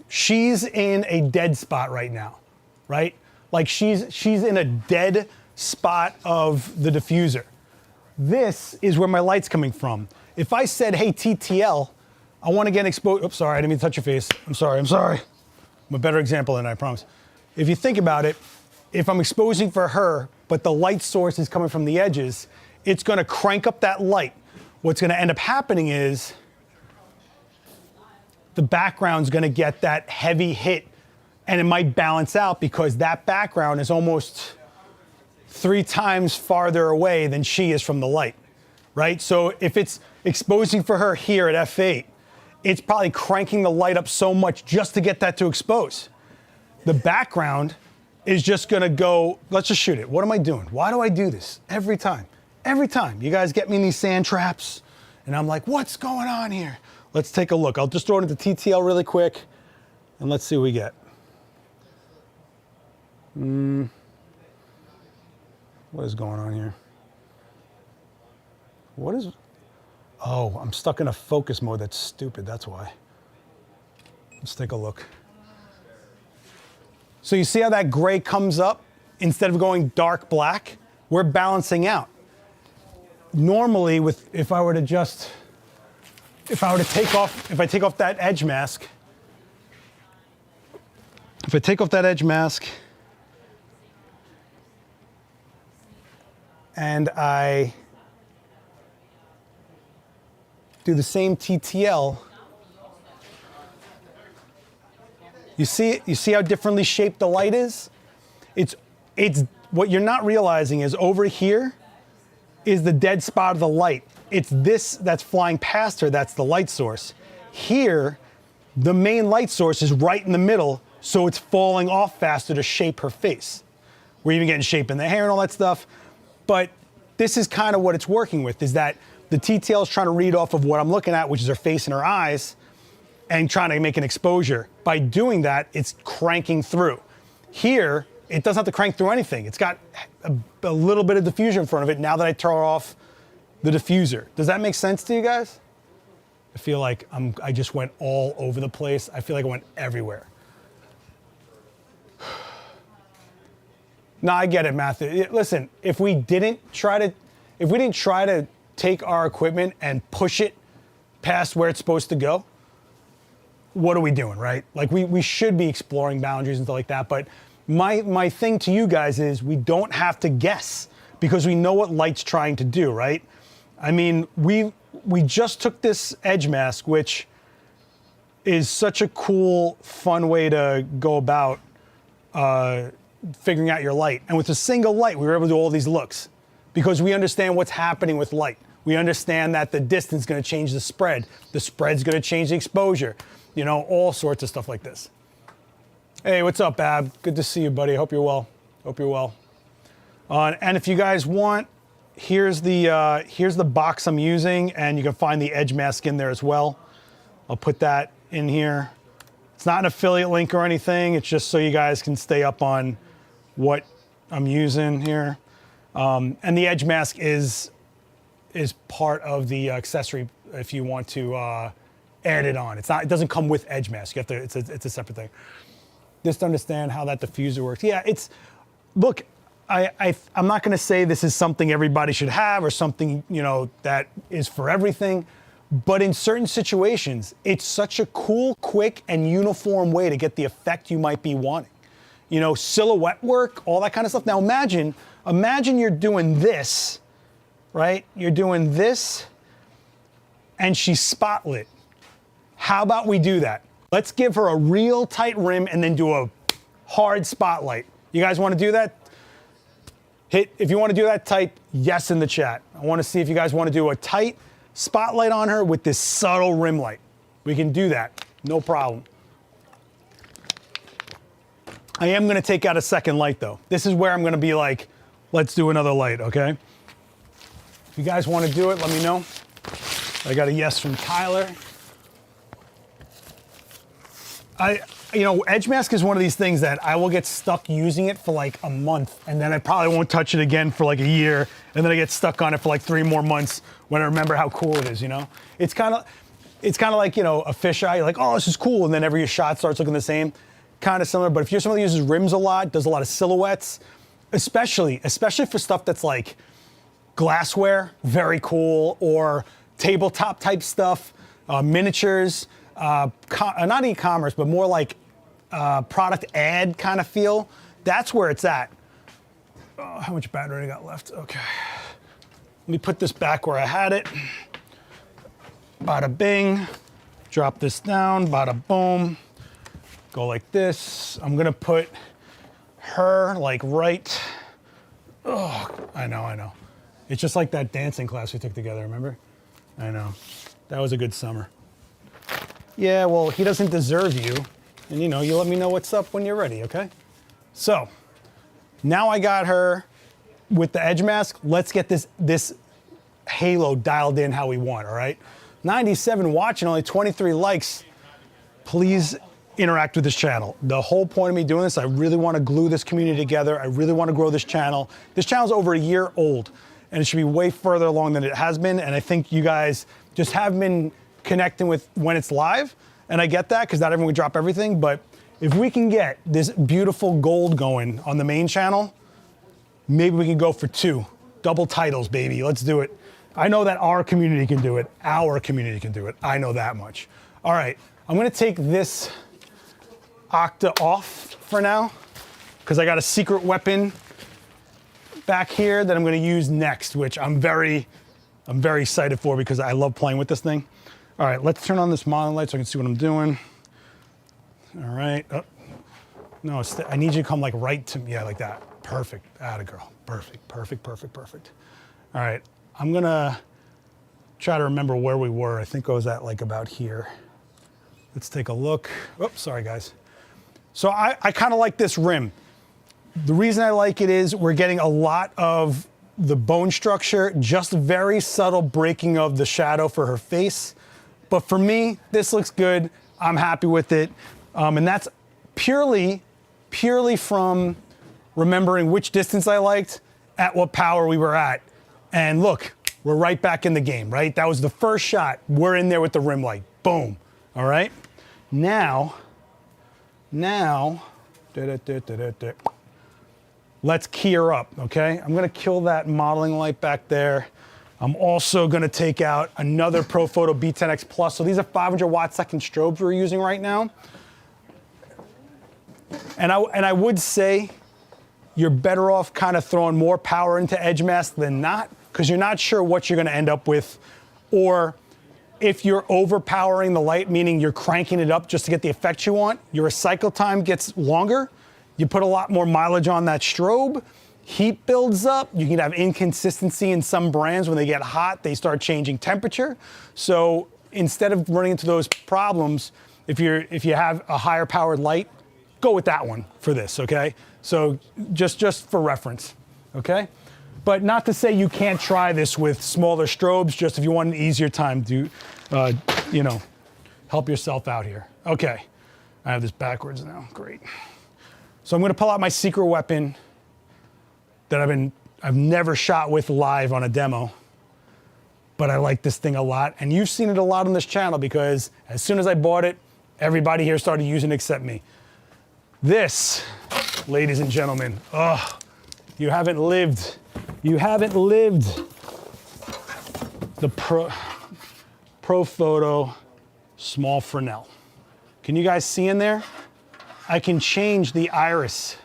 she's in a dead spot right now, right? Like she's in a dead spot of the diffuser. This is where my light's coming from. If I said, hey, TTL, I want to get exposed. Oops, sorry, I didn't mean to touch your face. I'm sorry. I'm a better example than I promise. If you think about it, if I'm exposing for her, but the light source is coming from the edges, it's going to crank up that light. What's going to end up happening is the background's going to get that heavy hit, and it might balance out because that background is almost 3 times farther away than she is from the light, right? So if it's exposing for her here at f8, it's probably cranking the light up so much just to get that to expose. The background is just gonna go, let's just shoot it. What am I doing? Why do I do this every time? Every time. You guys get me in these sand traps, and I'm like, what's going on here? Let's take a look. I'll just throw it into TTL really quick, and let's see what we get. What is going on here? What is, oh, I'm stuck in a focus mode. That's stupid, that's why. Let's take a look. So you see how that gray comes up? Instead of going dark black, we're balancing out. Normally, if I take off that edge mask, and I do the same TTL, you see how differently shaped the light is? It's what you're not realizing is over here is the dead spot of the light. It's this that's flying past her, that's the light source. Here, the main light source is right in the middle, so it's falling off faster to shape her face. We're even getting shape in the hair and all that stuff. But this is kind of what it's working with, is that the TTL is trying to read off of what I'm looking at, which is her face and her eyes, and trying to make an exposure. By doing that, it's cranking through. Here, it doesn't have to crank through anything. It's got a little bit of diffusion in front of it now that I turn off the diffuser. Does that make sense to you guys? I feel like I just went all over the place. I feel like I went everywhere. No, I get it, Matthew. Listen, if we didn't try to take our equipment and push it past where it's supposed to go, what are we doing, right? Like we should be exploring boundaries and stuff like that. But my thing to you guys is we don't have to guess because we know what light's trying to do, right? I mean, we just took this edge mask, which is such a cool, fun way to go about figuring out your light. And with a single light, we were able to do all these looks because we understand what's happening with light. We understand that the distance is going to change the spread. The spread's going to change the exposure. You know, all sorts of stuff like this. Hey, what's up, Ab? Good to see you, buddy. Hope you're well. Hope you're well. And if you guys want, here's the box I'm using, and you can find the edge mask in there as well. I'll put that in here. It's not an affiliate link or anything. It's just so you guys can stay up on what I'm using here. And the edge mask is part of the accessory if you want to add it on. It doesn't come with edge mask. You have to. It's a separate thing. Just to understand how that diffuser works. Yeah, look. I'm not going to say this is something everybody should have or something, you know, that is for everything, but in certain situations, it's such a cool, quick, and uniform way to get the effect you might be wanting. You know, silhouette work, all that kind of stuff. Now imagine you're doing this, right? You're doing this, and she's spotlit. How about we do that? Let's give her a real tight rim and then do a hard spotlight. You guys want to do that? If you want to do that, type yes in the chat. I want to see if you guys want to do a tight spotlight on her with this subtle rim light. We can do that, no problem. I am going to take out a second light though. This is where I'm going to be like, let's do another light, okay? If you guys want to do it, let me know. I got a yes from Tyler. You know, edge mask is one of these things that I will get stuck using it for like a month, and then I probably won't touch it again for like a year, and then I get stuck on it for like 3 more months when I remember how cool it is, you know? It's kind of like, you know, a fisheye. You're like, oh, this is cool, and then every shot starts looking the same. Kind of similar, but if you're somebody who uses rims a lot, does a lot of silhouettes, especially for stuff that's like glassware, very cool, or tabletop type stuff, miniatures, not e-commerce, but more like product ad kind of feel. That's where it's at. Oh, how much battery I got left? Okay. Let me put this back where I had it. Bada bing. Drop this down. Bada boom. Go like this. I'm gonna put her like right. Oh, I know. It's just like that dancing class we took together, remember? I know. That was a good summer. Yeah, well, he doesn't deserve you. And you know, you let me know what's up when you're ready, okay? So, now I got her with the edge mask. Let's get this halo dialed in how we want, all right? 97 watching, only 23 likes. Please interact with this channel. The whole point of me doing this, I really want to glue this community together. I really want to grow this channel. This channel's over a year old, and it should be way further along than it has been, and I think you guys just have been connecting with when it's live, and I get that because not everyone would drop everything, but if we can get this beautiful gold going on the main channel, maybe we can go for 2 double titles, baby. Let's do it. I know that our community can do it. Our community can do it. I know that much. All right, I'm gonna take this Octa off for now because I got a secret weapon back here that I'm gonna use next, which I'm very excited for because I love playing with this thing. All right, let's turn on this modeling light so I can see what I'm doing. All right. Oh. No, I need you to come like right to me. Yeah, like that. Perfect. Atta girl. Perfect. All right. I'm going to try to remember where we were. I think I was at like about here. Let's take a look. Oops, sorry, guys. So I kind of like this rim. The reason I like it is we're getting a lot of the bone structure, just very subtle breaking of the shadow for her face. But for me, this looks good. I'm happy with it. And that's purely from remembering which distance I liked at what power we were at. And look, we're right back in the game, right? That was the first shot. We're in there with the rim light. Boom. All right? Now, let's key her up, okay? I'm gonna kill that modeling light back there. I'm also gonna take out another Profoto B10X Plus. So these are 500 watt second strobes we're using right now. And I would say you're better off kind of throwing more power into edge mask than not, because you're not sure what you're gonna end up with. Or if you're overpowering the light, meaning you're cranking it up just to get the effect you want, your cycle time gets longer. You put a lot more mileage on that strobe, heat builds up. You can have inconsistency in some brands. When they get hot, they start changing temperature. So instead of running into those problems, if you have a higher powered light, go with that one for this, okay? So just for reference, okay? But not to say you can't try this with smaller strobes, just if you want an easier time to, you know, help yourself out here. Okay, I have this backwards now, great. So I'm gonna pull out my secret weapon that I've never shot with live on a demo, but I like this thing a lot. And you've seen it a lot on this channel because as soon as I bought it, everybody here started using it except me. This, ladies and gentlemen, oh, you haven't lived. You haven't lived. The Profoto small Fresnel. Can you guys see in there? I can change the iris.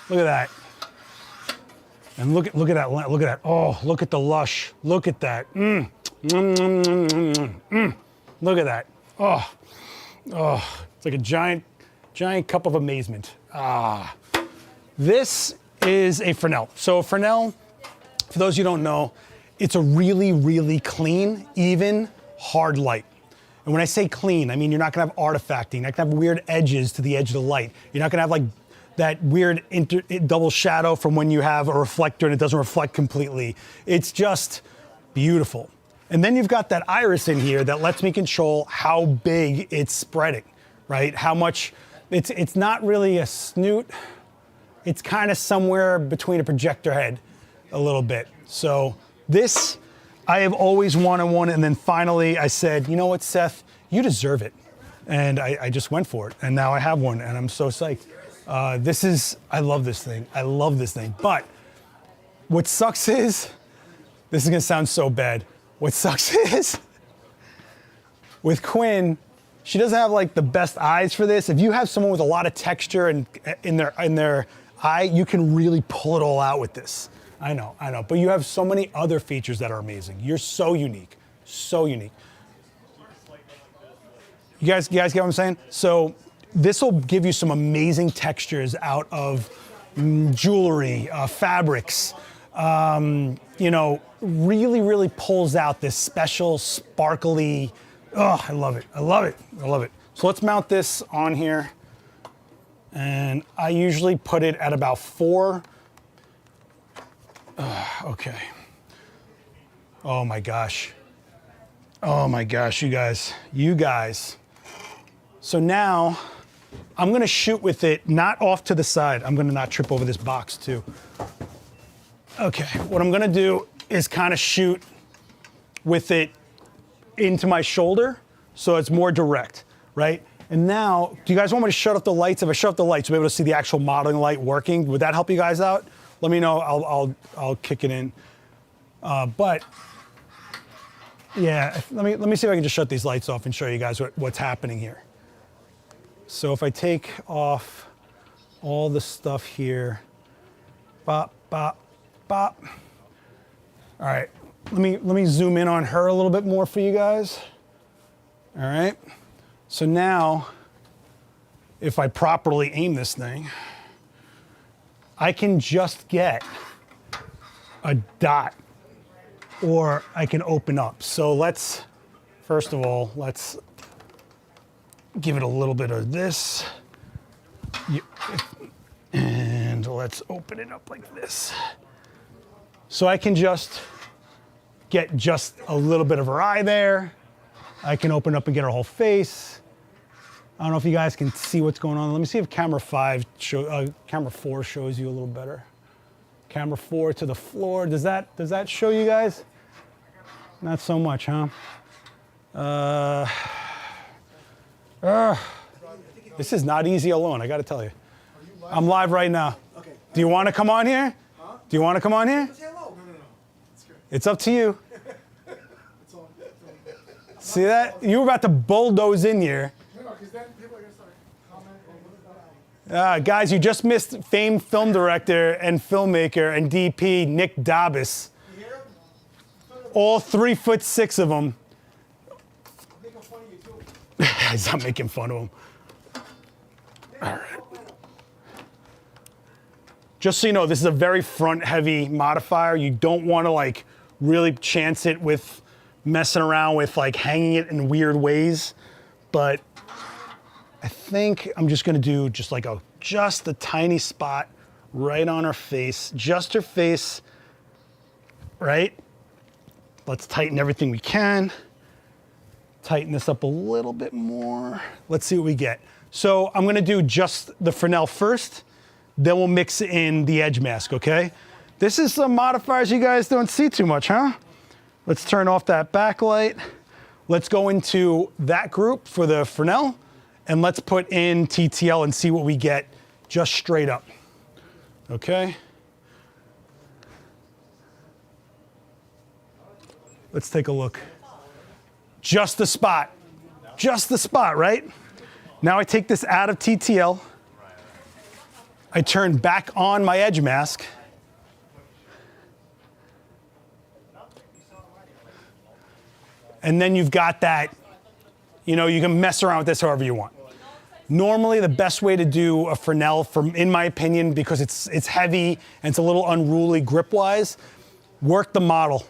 Look at that. And look at that, look at that. Oh, look at the lush. Look at that. Look at that. Oh, it's like a giant cup of amazement. Ah. This is a Fresnel. So a Fresnel, for those of you who don't know, it's a really, really clean, even, hard light. And when I say clean, I mean you're not gonna have artifacting, you're not gonna have weird edges to the edge of the light. You're not gonna have like that weird double shadow from when you have a reflector and it doesn't reflect completely. It's just beautiful. And then you've got that iris in here that lets me control how big it's spreading, right? How much, it's not really a snoot, it's kind of somewhere between a projector head a little bit. So this, I have always wanted one, and then finally I said, you know what, Seth, you deserve it. And I just went for it, and now I have one, and I'm so psyched. I love this thing. I love this thing. But what sucks is, this is gonna sound so bad. What sucks is, with Quinn, she doesn't have like the best eyes for this. If you have someone with a lot of texture and in their eye, you can really pull it all out with this. I know, but you have so many other features that are amazing. You're so unique, so unique. You guys get what I'm saying? So this will give you some amazing textures out of jewelry, fabrics. You know, really, really pulls out this special, sparkly, oh, I love it, I love it, I love it. So let's mount this on here. And I usually put it at about 4. Okay. Oh my gosh. Oh my gosh, you guys. So now, I'm gonna shoot with it, not off to the side. I'm gonna not trip over this box too. Okay, what I'm gonna do is kind of shoot with it into my shoulder so it's more direct, right? And now, do you guys want me to shut off the lights? If I shut off the lights, you'll be able to see the actual modeling light working. Would that help you guys out? Let me know, I'll kick it in. But yeah, let me see if I can just shut these lights off and show you guys what's happening here. So if I take off all the stuff here, bop, bop, bop. All right, let me zoom in on her a little bit more for you guys. All right, so now, if I properly aim this thing, I can just get a dot, or I can open up. So first of all, let's give it a little bit of this. And let's open it up like this. So I can just get just a little bit of her eye there. I can open up and get her whole face. I don't know if you guys can see what's going on. Let me see if camera 4 shows you a little better. Camera 4 to the floor. Does that show you guys? Not so much, huh? This is not easy alone, I gotta tell you. I'm live right now. Okay. Do you want to come on here? Huh? Do you want to come on here? Say hello. No. It's good. It's up to you. It's on. See that? You were about to bulldoze in here. No, because then people are going to start commenting. Guys, you just missed famed film director and filmmaker and DP Nick Dabas. You hear him? All 3'6" of them. I'm making fun of you, too. He's not making fun of him. All right. Just so you know, this is a very front-heavy modifier. You don't want to like really chance it with messing around with like hanging it in weird ways. But I think I'm just gonna do just a tiny spot right on her face, just her face, right? Let's tighten everything we can. Tighten this up a little bit more. Let's see what we get. So I'm gonna do just the Fresnel first, then we'll mix in the edge mask, okay? This is some modifiers you guys don't see too much, huh? Let's turn off that backlight. Let's go into that group for the Fresnel, and let's put in TTL and see what we get just straight up, okay? Let's take a look. Just the spot, right? Now I take this out of TTL. I turn back on my edge mask. And then you've got that, you know, you can mess around with this however you want. Normally, the best way to do a Fresnel, in my opinion, because it's heavy and it's a little unruly grip-wise, work the model.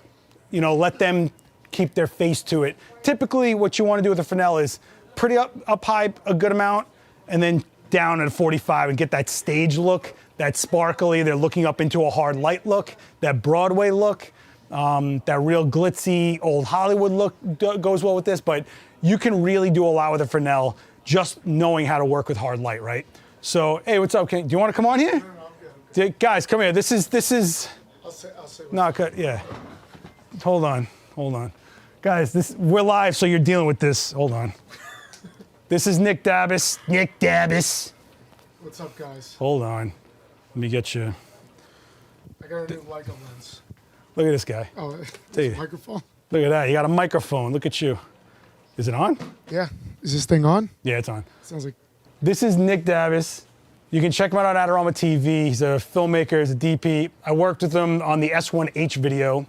You know, let them keep their face to it. Typically, what you want to do with a Fresnel is pretty up high a good amount, and then down at a 45 and get that stage look, that sparkly, they're looking up into a hard light look, that Broadway look, that real glitzy old Hollywood look goes well with this, but you can really do a lot with a Fresnel just knowing how to work with hard light, right? So, hey, what's up? Do you want to come on here? No, I'm good. Guys, come here. This is. I'll say No, yeah. Hold on. Guys, we're live, so you're dealing with this. Hold on. This is Nick Dabas. What's up, guys? Hold on. Let me get you. I got a new Leica lens. Look at this guy. Oh, Tell you. microphone? Look at that. You got a microphone. Look at you. Is it on? Yeah. Is this thing on? Yeah, it's on. Sounds like... This is Nick Dabas. You can check him out on Adorama TV. He's a filmmaker, he's a DP. I worked with him on the S1H video.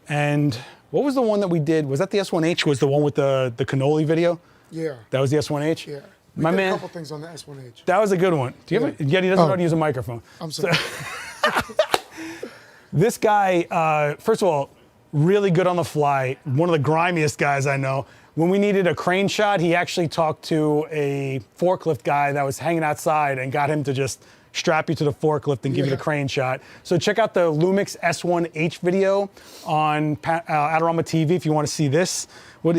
And what was the one that we did? Was that the S1H? Was the one with the cannoli video? Yeah. That was the S1H? Yeah. My did man. a couple things on the S1H. That was a good one. Do you have he doesn't know how to use a microphone. I'm sorry. This guy, first of all, really good on the fly. One of the grimiest guys I know. When we needed a crane shot, he actually talked to a forklift guy that was hanging outside and got him to just strap you to the forklift and give you the crane shot. So check out the Lumix S1H video on Adorama TV if you want to see this.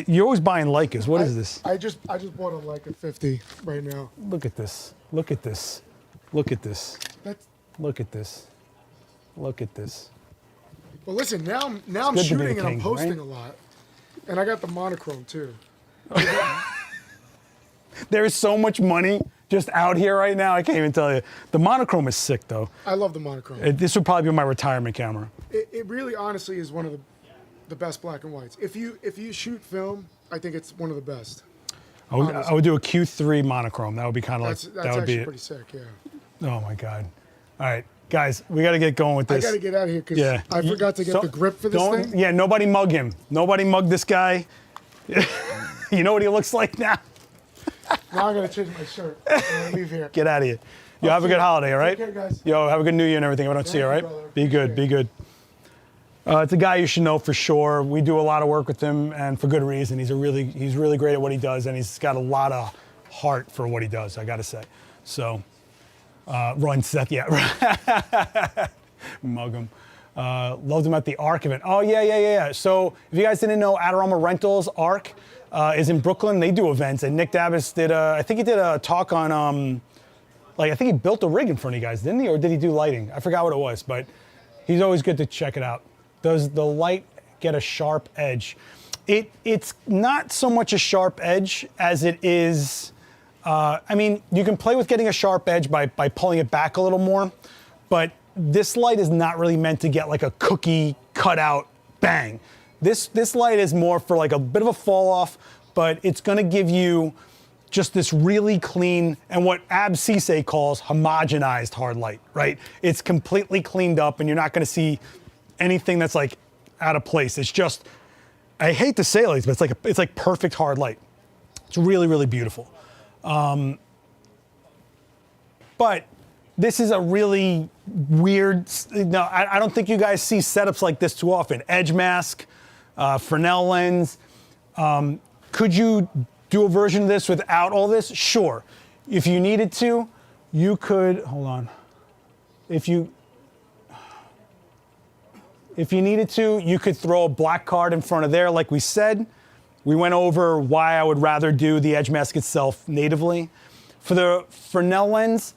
You're always buying Leicas. What is this? I just bought a Leica 50 right now. Look at this. Look at this. Look at this. That's... Look at this. Look at this. Well, listen, now I'm good to be shooting the and I'm king, posting right? a lot. And I got the monochrome, too. There is so much money just out here right now. I can't even tell you. The monochrome is sick, though. I love the monochrome. This would probably be my retirement camera. It really, honestly, is one of the best black and whites. If you shoot film, I think it's one of the best. I would do a Q3 monochrome. That would be kind of like, That's that would actually be pretty sick, yeah. Oh my God. All right, guys, we got to get going with I this. got to get out of here because I forgot to get the grip for this thing. Yeah, nobody mug him. Nobody mug this guy. You know what he looks like now? Now I'm going to change my shirt and leave here. Get out of here. Yo, have a good holiday, all right? Take care, guys. Yo, have a good New Year and everything. If I don't see you, all right? brother. Be good, be good. It's a guy you should know for sure. We do a lot of work with him, and for good reason. He's really great at what he does, and he's got a lot of heart for what he does, I got to say. So, run, Seth, yeah. Mug him. Loved him at the ARC event. Oh, yeah. So, if you guys didn't know, Adorama Rentals, ARC, is in Brooklyn. They do events, and Nick Dabas did, I think he did a talk on, I think he built a rig in front of you guys, didn't he? Or did he do lighting? I forgot what it was, but he's always good to check it out. Does the light get a sharp edge? It's not so much a sharp edge as it is, I mean, you can play with getting a sharp edge by pulling it back a little more, but this light is not really meant to get like a cookie cutout bang. This light is more for like a bit of a fall off, but it's gonna give you just this really clean, and what AbCise calls homogenized hard light, right? It's completely cleaned up and you're not gonna see anything that's like out of place. It's just, I hate to say it like this, but it's like perfect hard light. It's really, really beautiful. But this is a really weird, no, I don't think you guys see setups like this too often. Edge mask, Fresnel lens. Could you do a version of this without all this? Sure. If you needed to, you could, hold on. If you needed to, you could throw a black card in front of there like we said. We went over why I would rather do the edge mask itself natively. For the Fresnel lens,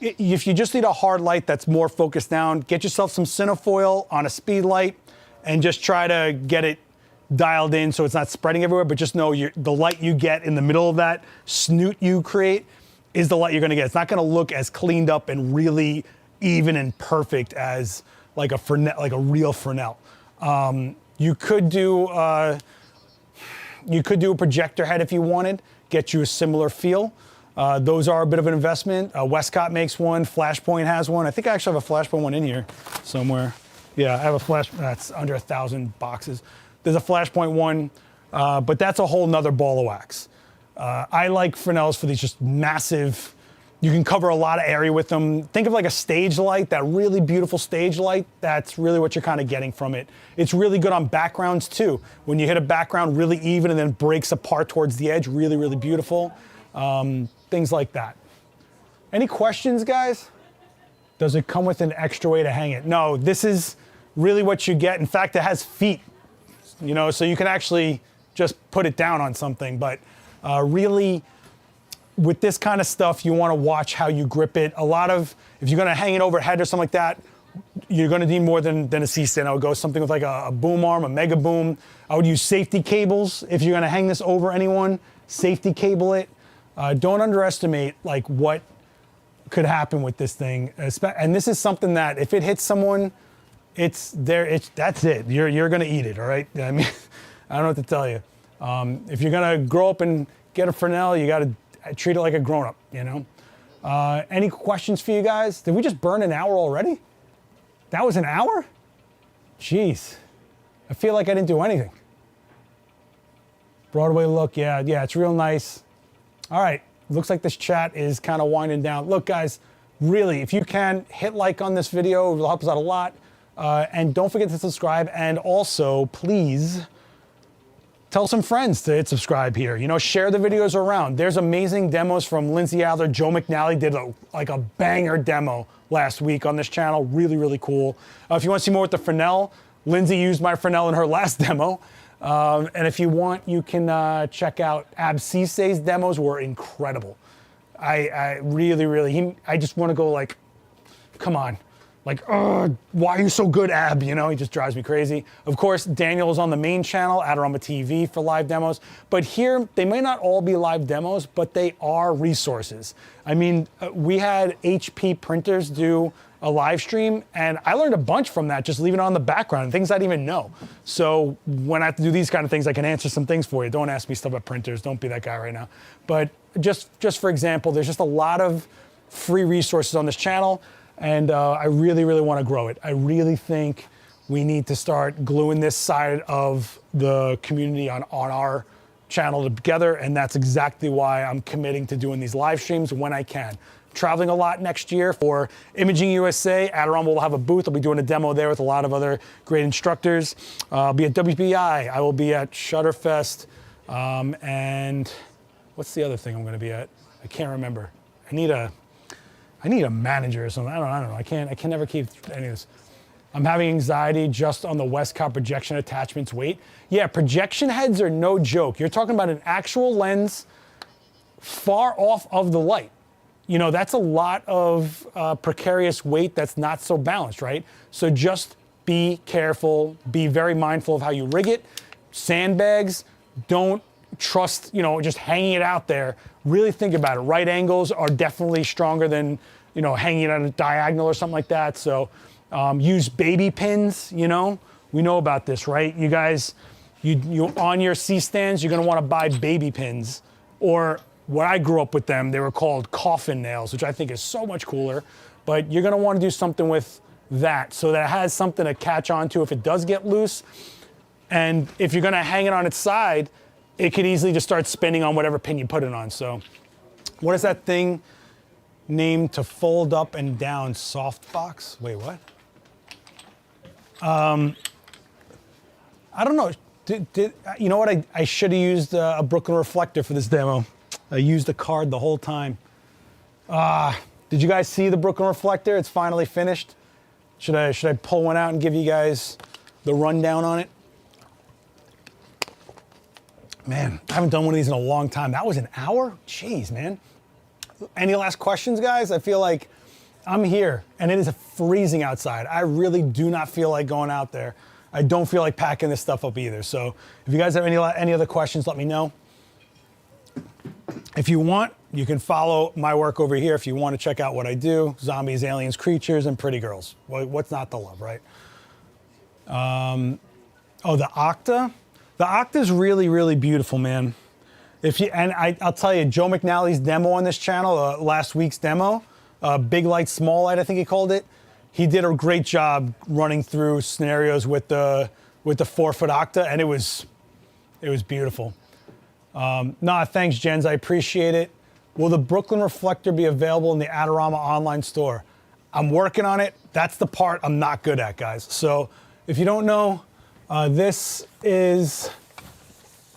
if you just need a hard light that's more focused down, get yourself some cinefoil on a speed light and just try to get it dialed in so it's not spreading everywhere, but just know the light you get in the middle of that snoot you create is the light you're gonna get. It's not gonna look as cleaned up and really even and perfect as like a real Fresnel. You could do a projector head if you wanted, get you a similar feel. Those are a bit of an investment. Westcott makes one, Flashpoint has one. I think I actually have a Flashpoint one in here somewhere. Yeah, I have a Flash, that's under 1,000 boxes. There's a Flashpoint one, but that's a whole nother ball of wax. I like Fresnels for these just massive, you can cover a lot of area with them. Think of like a stage light, that really beautiful stage light. That's really what you're kind of getting from it. It's really good on backgrounds too. When you hit a background really even and then breaks apart towards the edge, really, really beautiful. Things like that. Any questions, guys? Does it come with an extra way to hang it? No, this is really what you get. In fact, it has feet, you know, so you can actually just put it down on something. But really, with this kind of stuff, you want to watch how you grip it. A lot of, if you're going to hang it overhead or something like that, you're going to need more than a C-stand. I would go something with like a boom arm, a mega boom. I would use safety cables. If you're going to hang this over anyone, safety cable it. Don't underestimate like what could happen with this thing. And this is something that if it hits someone, it's there. That's it. You're going to eat it. All right. I mean, I don't know what to tell you. If you're going to grow up and get a Fresnel, you got to treat it like a grown-up, you know? Any questions for you guys? Did we just burn an hour already? That was an hour? Jeez. I feel like I didn't do anything. Broadway look, yeah, it's real nice. All right, looks like this chat is kind of winding down. Look, guys, really, if you can, hit like on this video. It'll help us out a lot. And don't forget to subscribe. And also, please, tell some friends to hit subscribe here. You know, share the videos around. There's amazing demos from Lindsay Adler. Joe McNally did a banger demo last week on this channel. Really, really cool. If you want to see more with the Fresnel, Lindsay used my Fresnel in her last demo. And if you want, you can check out AbCise's demos were incredible. I really, I just want to go like, come on. Like, why are you so good, Ab? You know, he just drives me crazy. Of course, Daniel is on the main channel, Adorama TV, for live demos. But here, they may not all be live demos, but they are resources. I mean, we had HP printers do a live stream, and I learned a bunch from that, just leaving it on the background, things I didn't even know. So when I have to do these kind of things, I can answer some things for you. Don't ask me stuff about printers. Don't be that guy right now. But just for example, there's just a lot of free resources on this channel. And I really, really want to grow it. I really think we need to start gluing this side of the community on our channel together, and that's exactly why I'm committing to doing these live streams when I can. Traveling a lot next year for Imaging USA. Adorama will have a booth. I'll be doing a demo there with a lot of other great instructors. I'll be at WBI. I will be at Shutterfest. And what's the other thing I'm going to be at? I can't remember. I need a manager or something. I don't know. I can never keep any of this. I'm having anxiety just on the Westcott projection attachments weight. Yeah, projection heads are no joke. You're talking about an actual lens far off of the light. You know, that's a lot of precarious weight that's not so balanced, right? So just be careful, be very mindful of how you rig it. Sandbags, don't trust, you know, just hanging it out there. Really think about it. Right angles are definitely stronger than, you know, hanging it at a diagonal or something like that. So use baby pins, you know, We know about this, right? You guys, you on your C-stands, you're gonna wanna buy baby pins, or what I grew up with them, they were called coffin nails, which I think is so much cooler, but you're gonna wanna do something with that so that it has something to catch onto if it does get loose. And if you're gonna hang it on its side, it could easily just start spinning on whatever pin you put it on. So what is that thing named to fold up and down? Softbox? Wait, what? I don't know. You know what? I should have used a Brooklyn reflector for this demo. I used the card the whole time. Did you guys see the Brooklyn reflector? It's finally finished. Should I pull one out and give you guys the rundown on it? Man, I haven't done one of these in a long time. That was an hour? Jeez, man. Any last questions, guys? I feel like I'm here, and it is freezing outside. I really do not feel like going out there. I don't feel like packing this stuff up either. So if you guys have any other questions, let me know. If you want, you can follow my work over here if you want to check out what I do. Zombies, aliens, creatures, and pretty girls. Well, what's not to love, right? Oh, the Octa? The Octa's really, really beautiful, man. I'll tell you, Joe McNally's demo on this channel, last week's demo, Big Light, Small Light, I think he called it. He did a great job running through scenarios with the 4-foot Octa, and it was beautiful. Nah, thanks, Jens. I appreciate it. Will the Brooklyn reflector be available in the Adorama online store? I'm working on it. That's the part I'm not good at, guys. So if you don't know, this is,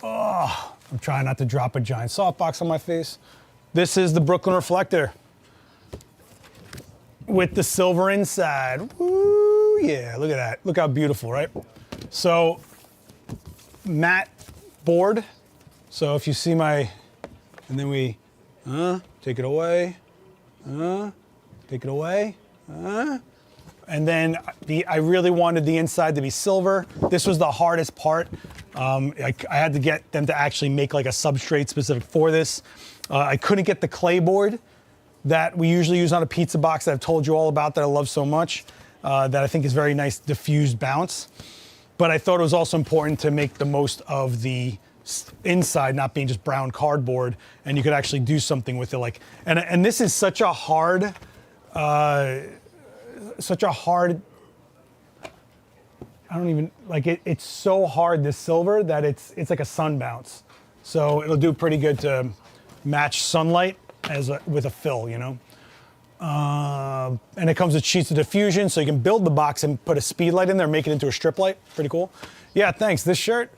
I'm trying not to drop a giant softbox on my face. This is the Brooklyn reflector with the silver inside. Woo, yeah, look at that. Look how beautiful, right? So, matte board. So if you see and then we, take it away, take it away, and then I really wanted the inside to be silver. This was the hardest part. I had to get them to actually make like a substrate specific for this. I couldn't get the clay board that we usually use on a pizza box that I've told you all about that I love so much, that I think is very nice diffused bounce. But I thought it was also important to make the most of the inside not being just brown cardboard, and you could actually do something with it. Like, and this is such a hard, I don't even, like it's so hard, this silver, that it's like a sun bounce. So it'll do pretty good to match sunlight with a fill, you know? And it comes with sheets of diffusion, so you can build the box and put a speed light in there, make it into a strip light. Pretty cool. Yeah, thanks. This shirt,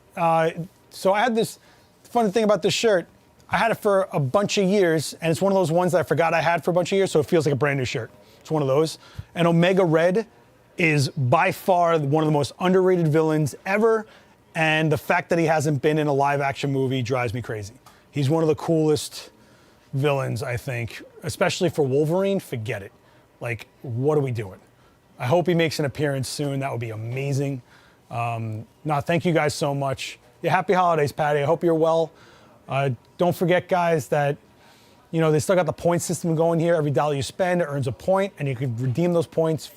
so I had this, funny thing about this shirt, I had it for a bunch of years, and it's one of those ones that I forgot I had for a bunch of years, so it feels like a brand new shirt. It's one of those. And Omega Red is by far one of the most underrated villains ever, and the fact that he hasn't been in a live action movie drives me crazy. He's one of the coolest villains, I think, especially for Wolverine. Forget it. Like, what are we doing? I hope he makes an appearance soon. That would be amazing. No, thank you guys so much. Yeah, happy holidays, Patty. I hope you're well. Don't forget, guys, that they still got the point system going here. Every dollar you spend, it earns a point, and you can redeem those points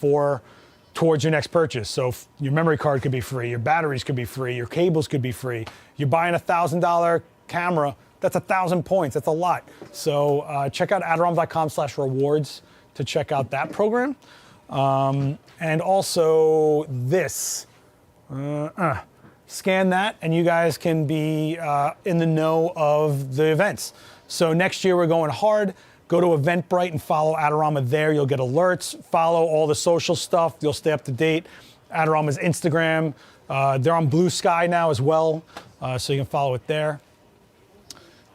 towards your next purchase. So your memory card could be free, your batteries could be free, your cables could be free. You're buying a $1,000 camera, that's 1,000 points. That's a lot. So check out adorama.com/rewards to check out that program. And also this. Scan that, and you guys can be in the know of the events. So next year we're going hard. Go to Eventbrite and follow Adorama there. You'll get alerts. Follow all the social stuff. You'll stay up to date. Adorama's Instagram. They're on Blue Sky now as well, so you can follow it there.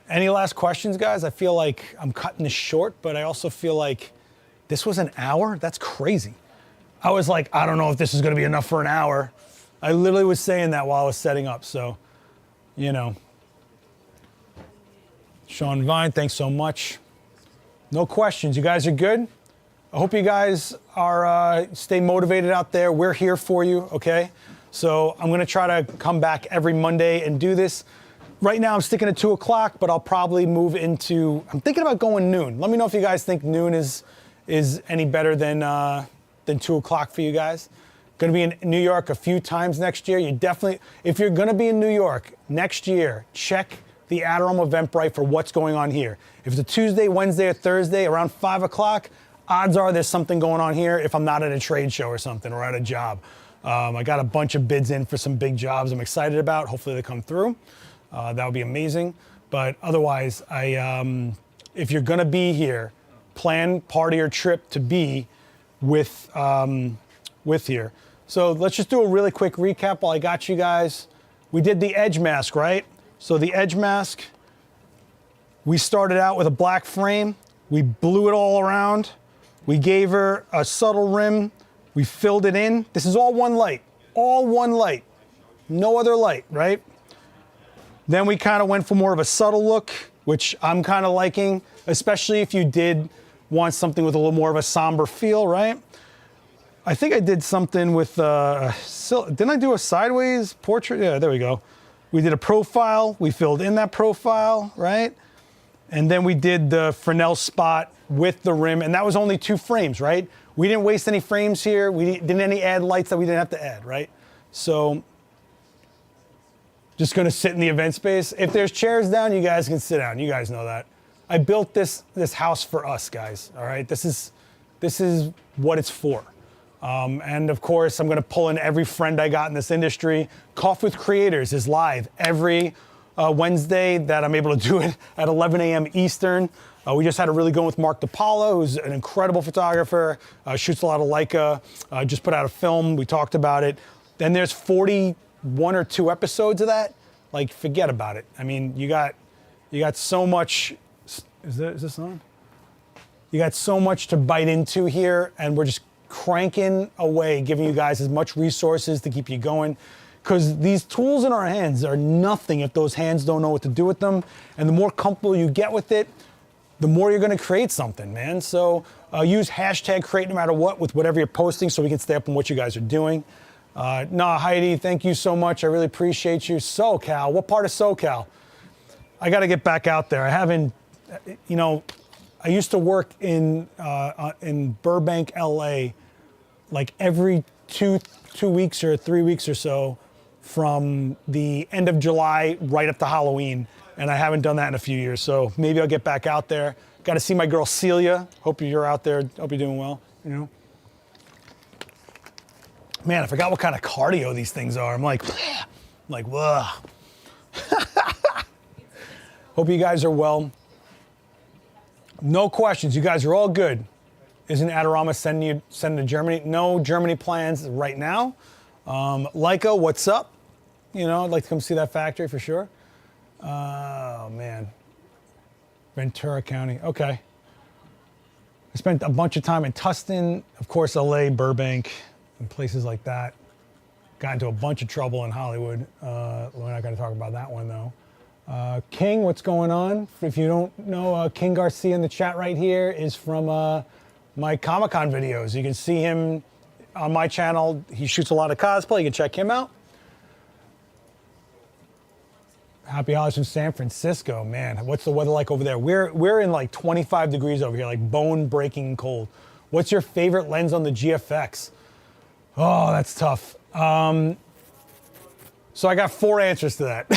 Any last questions, guys? I feel like I'm cutting this short, but I also feel like this was an hour? That's crazy. I was like, I don't know if this is going to be enough for an hour. I literally was saying that while I was setting up, so, Sean Vine, thanks so much. No questions. You guys are good? I hope you guys are stay motivated out there. We're here for you, okay? So I'm going to try to come back every Monday and do this. Right now I'm sticking at 2 o'clock, but I'll probably move into, I'm thinking about going noon. Let me know if you guys think noon is any better than 2 o'clock for you guys. Going to be in New York a few times next year. You definitely, if you're going to be in New York next year, check the Adorama Eventbrite for what's going on here. If it's a Tuesday, Wednesday, or Thursday around 5 o'clock, odds are there's something going on here if I'm not at a trade show or something or at a job. I got a bunch of bids in for some big jobs I'm excited about. Hopefully they come through. That would be amazing. But otherwise, if you're going to be here, plan part of your trip to be with here. So let's just do a really quick recap while I got you guys. We did the edge mask, right? So the edge mask, we started out with a black frame. We blew it all around. We gave her a subtle rim. We filled it in. This is all one light, no other light, right? Then we kind of went for more of a subtle look, which I'm kind of liking, especially if you did want something with a little more of a somber feel, right? I think I did something with, didn't I do a sideways portrait? Yeah, there we go. We did a profile, we filled in that profile, right? And then we did the Fresnel spot with the rim, and that was only 2 frames, right? We didn't waste any frames here. We didn't any add lights that we didn't have to add, right? So, just gonna sit in the event space. If there's chairs down, you guys can sit down. You guys know that. I built this house for us, guys, all right? This is what it's for. And of course, I'm gonna pull in every friend I got in this industry. Coffee with Creators is live every Wednesday that I'm able to do it at 11 a.m. Eastern. We just had a really good one with Mark DiPaolo, who's an incredible photographer, shoots a lot of Leica, just put out a film, we talked about it. Then there's 41 or 2 episodes of that. Like, forget about it. I mean, you got so much, is this on? You got so much to bite into here, and we're just cranking away, giving you guys as much resources to keep you going. Because these tools in our hands are nothing if those hands don't know what to do with them. And the more comfortable you get with it, the more you're gonna create something, man. So use hashtag create no matter what with whatever you're posting so we can stay up on what you guys are doing. Heidi, thank you so much. I really appreciate you. SoCal, what part of SoCal? I gotta get back out there. I haven't, I used to work in Burbank, LA, like every two weeks or 3 weeks or so from the end of July right up to Halloween. And I haven't done that in a few years. So maybe I'll get back out there. Got to see my girl Celia. Hope you're out there. Hope you're doing well, Man, I forgot what kind of cardio these things are. I'm like, whoa. Hope you guys are well. No questions. You guys are all good. Isn't Adorama sending to Germany? No Germany plans right now. Leica, what's up? I'd like to come see that factory for sure. Oh, man. Ventura County. Okay. I spent a bunch of time in Tustin, of course, LA, Burbank, and places like that. Got into a bunch of trouble in Hollywood. We're not going to talk about that one, though. King, what's going on? If you don't know, King Garcia in the chat right here is from my Comic-Con videos. You can see him on my channel. He shoots a lot of cosplay. You can check him out. Happy holidays from San Francisco, man. What's the weather like over there? We're in like 25 degrees over here, like bone-breaking cold. What's your favorite lens on the GFX? Oh, that's tough. So I got 4 answers to that.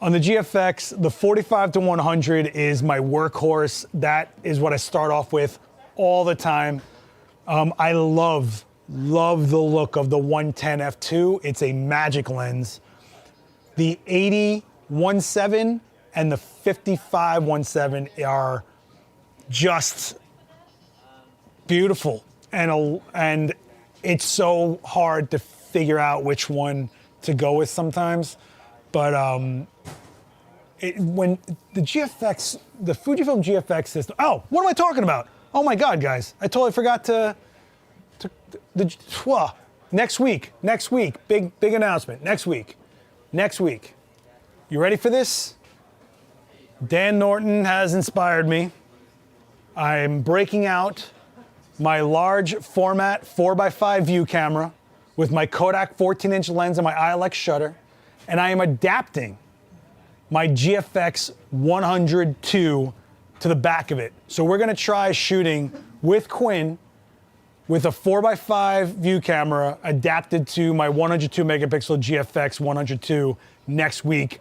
On the GFX, the 45-100 is my workhorse. That is what I start off with all the time. I love the look of the 110 f2. It's a magic lens. The 80-17 and the 55-17 are just beautiful. And it's so hard to figure out which one to go with sometimes. But when the GFX, the Fujifilm GFX system, oh, what am I talking about? Oh my God, guys, I totally forgot next week, big announcement, next week. You ready for this? Dan Norton has inspired me. I'm breaking out my large format 4x5 view camera with my Kodak 14-inch lens and my ILX shutter, and I am adapting my GFX 102 to the back of it. So we're gonna try shooting with Quinn with a 4x5 view camera adapted to my 102 megapixel GFX 102 next week.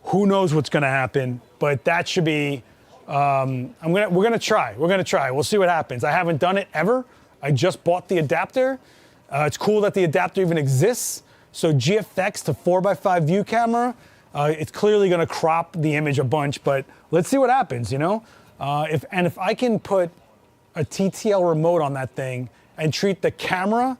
Who knows what's gonna happen, but that should be, we're gonna try. We'll see what happens. I haven't done it ever. I just bought the adapter. It's cool that the adapter even exists. So GFX to 4x5 view camera, it's clearly gonna crop the image a bunch, but let's see what happens, you know? If I can put a TTL remote on that thing and treat the camera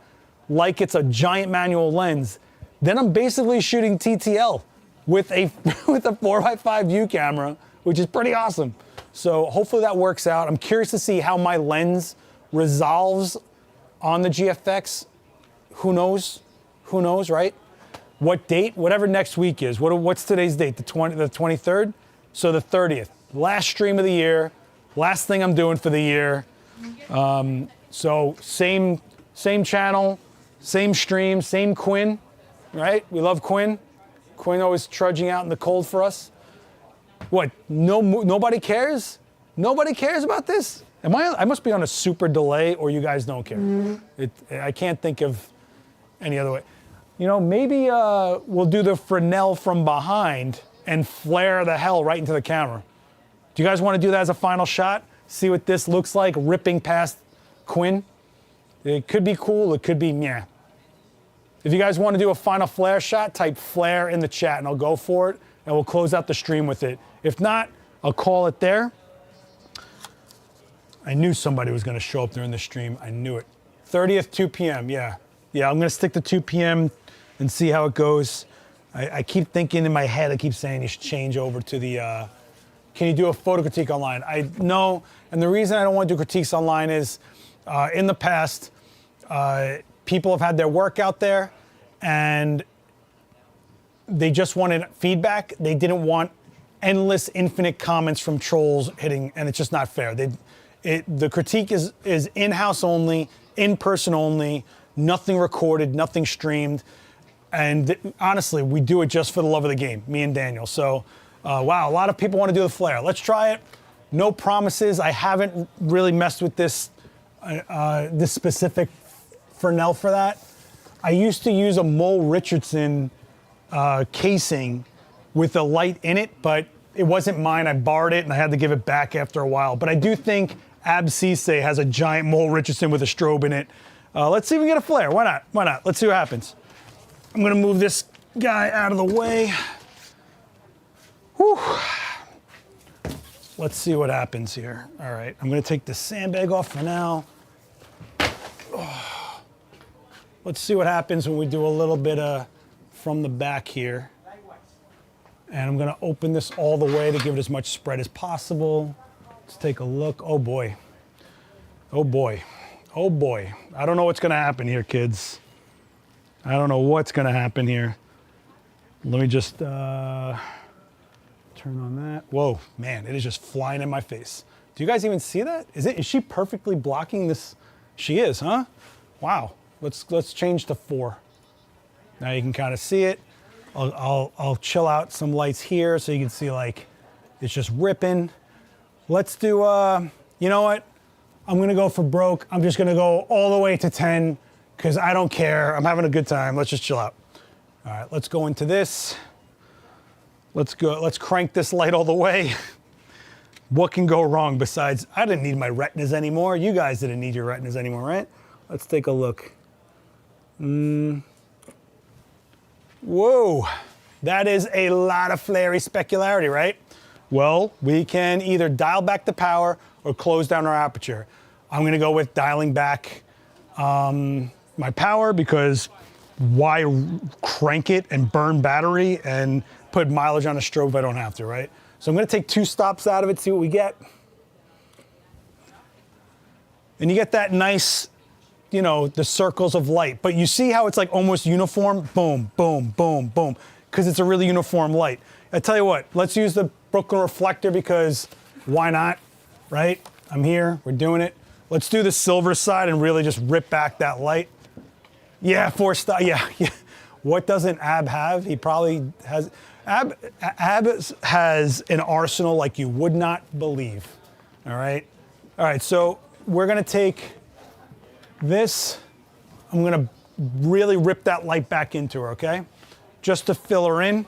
like it's a giant manual lens, then I'm basically shooting TTL with a 4x5 view camera, which is pretty awesome. So hopefully that works out. I'm curious to see how my lens resolves on the GFX. Who knows? Who knows, right? What date? Whatever next week is. What's today's date? The 23rd? So the 30th. Last stream of the year. Last thing I'm doing for the year. So same channel, same stream, same Quinn, right? We love Quinn. Quinn always trudging out in the cold for us. What? Nobody cares? Nobody cares about this? I must be on a super delay, or you guys don't care. I can't think of any other way. You know, maybe we'll do the Fresnel from behind and flare the hell right into the camera. Do you guys want to do that as a final shot? See what this looks like ripping past Quinn? It could be cool, it could be meh. If you guys want to do a final flare shot, type flare in the chat and I'll go for it and we'll close out the stream with it. If not, I'll call it there. I knew somebody was going to show up during the stream. I knew it. 30th, 2 p.m., yeah. Yeah, I'm going to stick to 2 p.m. and see how it goes. I keep thinking in my head, I keep saying you should change over to the, can you do a photo critique online? No, and the reason I don't want to do critiques online is in the past, people have had their work out there and they just wanted feedback. They didn't want endless, infinite comments from trolls hitting, and it's just not fair. The critique is in-house only, in-person only, nothing recorded, nothing streamed. And honestly, we do it just for the love of the game, me and Daniel. So, wow, a lot of people want to do the flare. Let's try it. No promises. I haven't really messed with this specific Fresnel for that. I used to use a Mole Richardson casing with a light in it, but it wasn't mine. I borrowed it and I had to give it back after a while. But I do think Absise has a giant Mole Richardson with a strobe in it. Let's see if we get a flare. Why not? Why not? Let's see what happens. I'm gonna move this guy out of the way. Whew. Let's see what happens here. All right, I'm gonna take the sandbag off for now. Oh. Let's see what happens when we do a little bit of from the back here. And I'm gonna open this all the way to give it as much spread as possible. Let's take a look. Oh boy. Oh boy. Oh boy. I don't know what's gonna happen here, kids. I don't know what's gonna happen here. Let me just turn on that. Whoa, man, it is just flying in my face. Do you guys even see that? Is she perfectly blocking this? She is, huh? Wow. Let's change to 4. Now you can kind of see it. I'll chill out some lights here so you can see like it's just ripping. Let's do you know what? I'm gonna go for broke. I'm just gonna go all the way to 10 because I don't care. I'm having a good time. Let's just chill out. All right, let's go into this. Let's crank this light all the way. What can go wrong besides, I didn't need my retinas anymore. You guys didn't need your retinas anymore, right? Let's take a look. Whoa, that is a lot of flary specularity, right? Well, we can either dial back the power or close down our aperture. I'm gonna go with dialing back my power because why crank it and burn battery and put mileage on a strobe if I don't have to, right? So I'm gonna take 2 stops out of it, see what we get. And you get that nice, you know, the circles of light. But you see how it's like almost uniform? Boom, boom, boom, boom. Because it's a really uniform light. I tell you what, let's use the Brooklyn reflector because why not, right? I'm here, we're doing it. Let's do the silver side and really just rip back that light. Yeah, 4 star, yeah. What doesn't Ab have? He probably has, Ab has an arsenal like you would not believe, all right? All right, so we're gonna take This, I'm gonna really rip that light back into her, okay? Just to fill her in.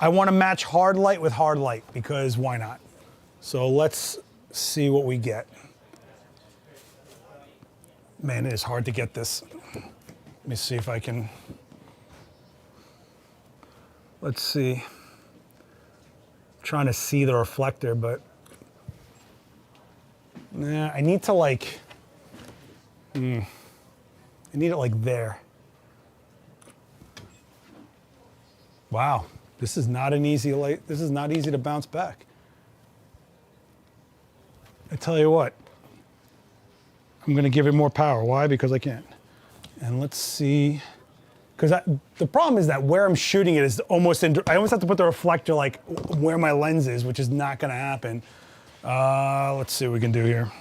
I wanna match hard light with hard light because why not? So let's see what we get. Man, it is hard to get this. Let me see if I can. Let's see. I'm trying to see the reflector, but nah, I need to like, I need it like there. Wow, this is not an easy light. This is not easy to bounce back. I tell you what, I'm gonna give it more power. Why? Because I can. And let's see, because the problem is that where I'm shooting it is almost, I almost have to put the reflector like where my lens is, which is not gonna happen. Let's see what we can do here.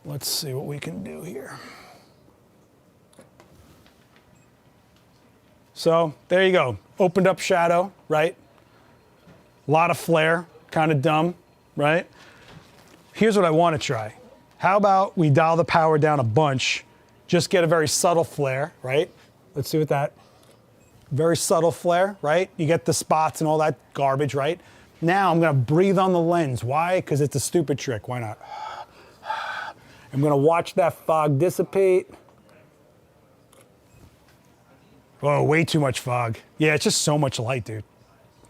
Let's see what we can do here. So there you go, opened up shadow, right? A lot of flare, kind of dumb, right? Here's what I want to try. How about we dial the power down a bunch, just get a very subtle flare, right? Let's see what that, very subtle flare, right? You get the spots and all that garbage, right? Now I'm gonna breathe on the lens. Why? Because it's a stupid trick, why not? I'm gonna watch that fog dissipate. Oh, way too much fog. Yeah, it's just so much light, dude.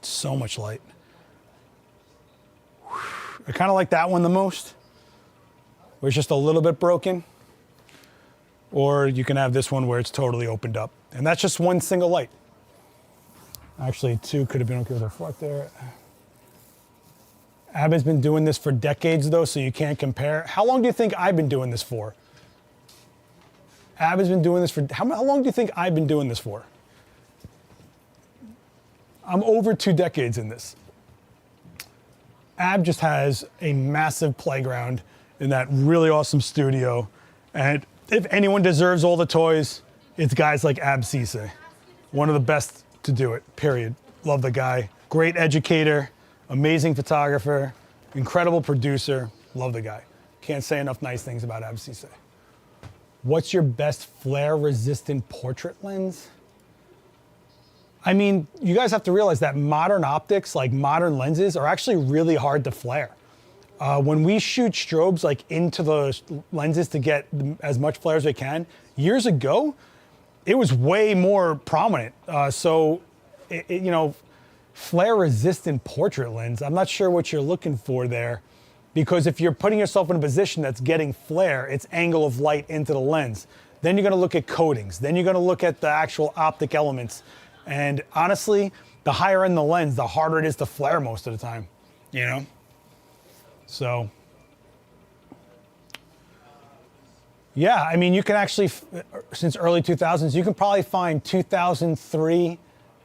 So much light. I kind of like that one the most, where it's just a little bit broken. Or you can have this one where it's totally opened up. And that's just one single light. Actually, two could have been okay with a reflector. Abby's been doing this for decades though, so you can't compare. How long do you think I've been doing this for? Abby's been doing this for, how long do you think I've been doing this for? I'm over 2 decades in this. Ab just has a massive playground in that really awesome studio. And if anyone deserves all the toys, it's guys like Ab Cisse. One of the best to do it, period. Love the guy. Great educator, amazing photographer, incredible producer. Love the guy. Can't say enough nice things about Ab Cisse. What's your best flare-resistant portrait lens? I mean, you guys have to realize that modern optics, like modern lenses, are actually really hard to flare. When we shoot strobes like into the lenses to get as much flare as we can, years ago, it was way more prominent. You know, flare-resistant portrait lens, I'm not sure what you're looking for there. Because if you're putting yourself in a position that's getting flare, it's angle of light into the lens. Then you're gonna look at coatings. Then you're gonna look at the actual optic elements. And honestly, the higher end the lens, the harder it is to flare most of the time, you know? So, yeah, I mean, you can actually, since early 2000s, you can probably find 2003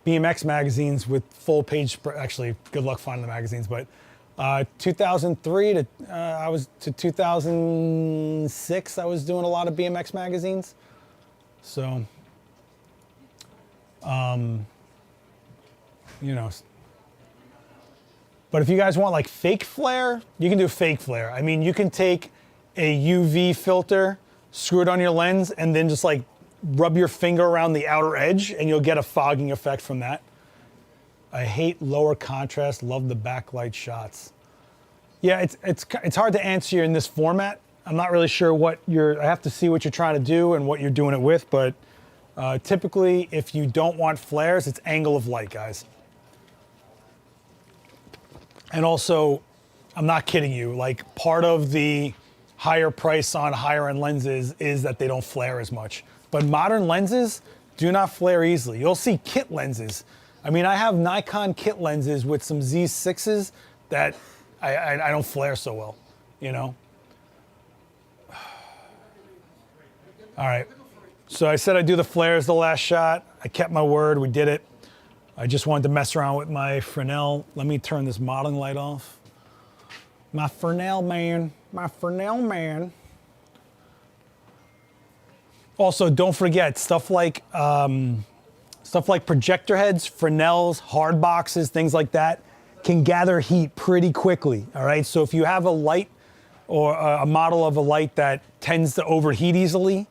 BMX magazines with full page, actually, good luck finding the magazines, but 2003 to 2006, I was doing a lot of BMX magazines. So, you know. But if you guys want like fake flare, you can do fake flare. I mean, you can take a UV filter, screw it on your lens, and then just like rub your finger around the outer edge, and you'll get a fogging effect from that. I hate lower contrast, love the backlight shots. Yeah, it's hard to answer in this format. I'm not really sure what I have to see what you're trying to do and what you're doing it with, but typically if you don't want flares, it's angle of light, guys. And also, I'm not kidding you, like part of the higher price on higher end lenses is that they don't flare as much. But modern lenses do not flare easily. You'll see kit lenses. I mean, I have Nikon kit lenses with some Z6s that I don't flare so well, you know? All right, so I said I'd do the flares the last shot. I kept my word, we did it. I just wanted to mess around with my Fresnel. Let me turn this modeling light off. My Fresnel man, my Fresnel man. Also, don't forget, stuff like projector heads, Fresnels, hard boxes, things like that, can gather heat pretty quickly, all right? So if you have a light or a model of a light that tends to overheat easily,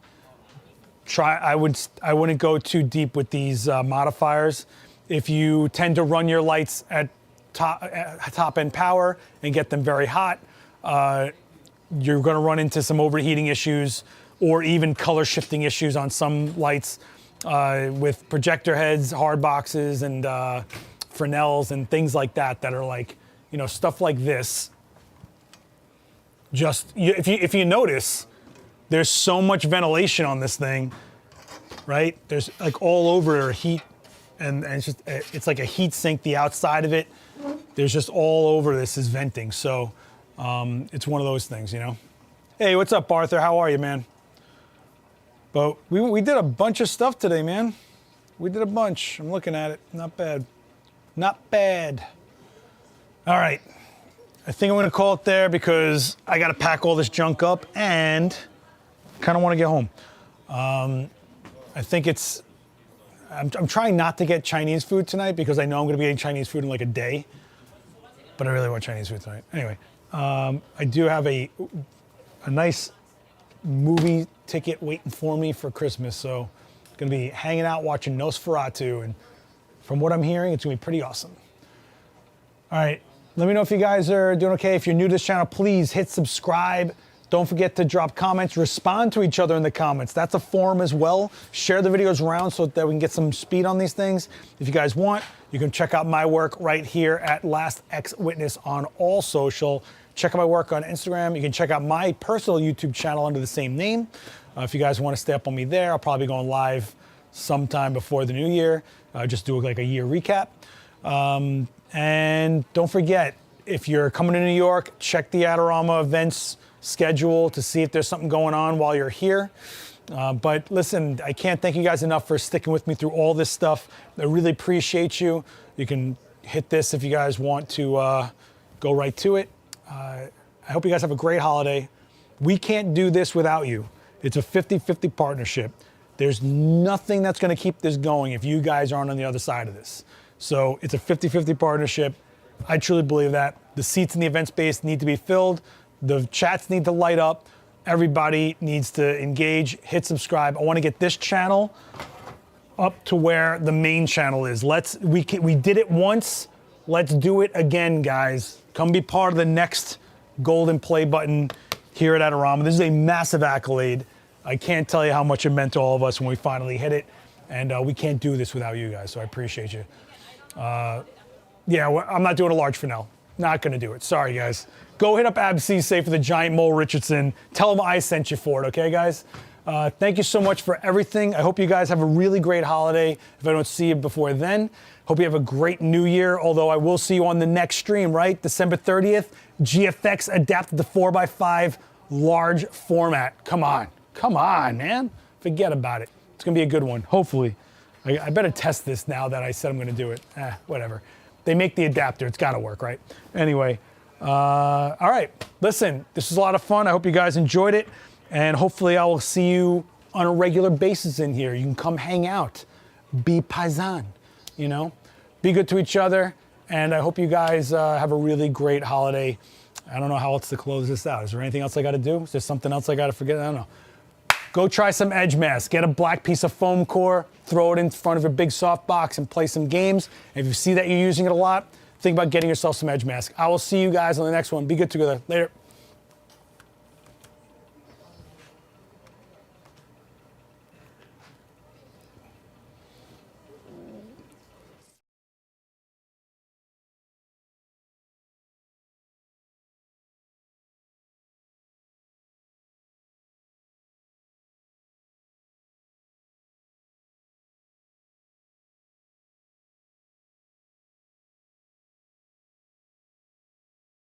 I wouldn't go too deep with these modifiers. If you tend to run your lights at top end power and get them very hot, you're going to run into some overheating issues or even color shifting issues on some lights with projector heads, hard boxes, and Fresenels and things like that are like, you know, stuff like this. Just, if you notice, there's so much ventilation on this thing, right? There's like all over heat, and it's like a heat sink, the outside of it. There's just all over this is venting. So it's one of those things, you know? Hey, what's up, Arthur? How are you, man? But we did a bunch of stuff today, man. We did a bunch. I'm looking at it. Not bad. Not bad. All right. I think I'm going to call it there because I got to pack all this junk up and kind of want to get home. I think I'm trying not to get Chinese food tonight because I know I'm going to be eating Chinese food in like a day, but I really want Chinese food tonight. Anyway, I do have a nice movie ticket waiting for me for Christmas, so I'm going to be hanging out watching Nosferatu, and from what I'm hearing, it's going to be pretty awesome. All right. Let me know if you guys are doing okay. If you're new to this channel, please hit subscribe. Don't forget to drop comments, respond to each other in the comments. That's a forum as well. Share the videos around so that we can get some speed on these things. If you guys want, you can check out my work right here at Last X Witness on all social. Check out my work on Instagram. You can check out my personal YouTube channel under the same name. If you guys want to stay up on me there, I'll probably be going live sometime before the new year. Just do like a year recap. And don't forget, if you're coming to New York, check the Adorama Events schedule to see if there's something going on while you're here. But listen, I can't thank you guys enough for sticking with me through all this stuff. I really appreciate you. You can hit this if you guys want to go right to it. I hope you guys have a great holiday. We can't do this without you. It's a 50-50 partnership. There's nothing that's going to keep this going if you guys aren't on the other side of this. So it's a 50-50 partnership. I truly believe that. The seats in the event space need to be filled. The chats need to light up. Everybody needs to engage, hit subscribe. I want to get this channel up to where the main channel is. We did it once. Let's do it again, guys. Come be part of the next golden play button here at Adorama. This is a massive accolade. I can't tell you how much it meant to all of us when we finally hit it. And we can't do this without you guys, so I appreciate you. Yeah, I'm not doing a large Fresnel. Not gonna do it. Sorry, guys. Go hit up AbCSafe for the giant Mole Richardson. Tell them I sent you for it, okay, guys? Thank you so much for everything. I hope you guys have a really great holiday. If I don't see you before then, hope you have a great new year, although I will see you on the next stream, right? December 30th, GFX adapted to 4x5 large format. Come on, man. Forget about it. It's gonna be a good one, hopefully. I better test this now that I said I'm gonna do it. Whatever. They make the adapter, it's gotta work, right? Anyway, all right, listen, this was a lot of fun. I hope you guys enjoyed it, and hopefully I will see you on a regular basis in here. You can come hang out, be paisan, you know? Be good to each other, and I hope you guys have a really great holiday. I don't know how else to close this out. Is there anything else I gotta do? Is there something else I gotta forget? I don't know. Go try some edge masks. Get a black piece of foam core, throw it in front of a big softbox and play some games. And if you see that you're using it a lot, think about getting yourself some edge masks. I will see you guys on the next one. Be good together. Later.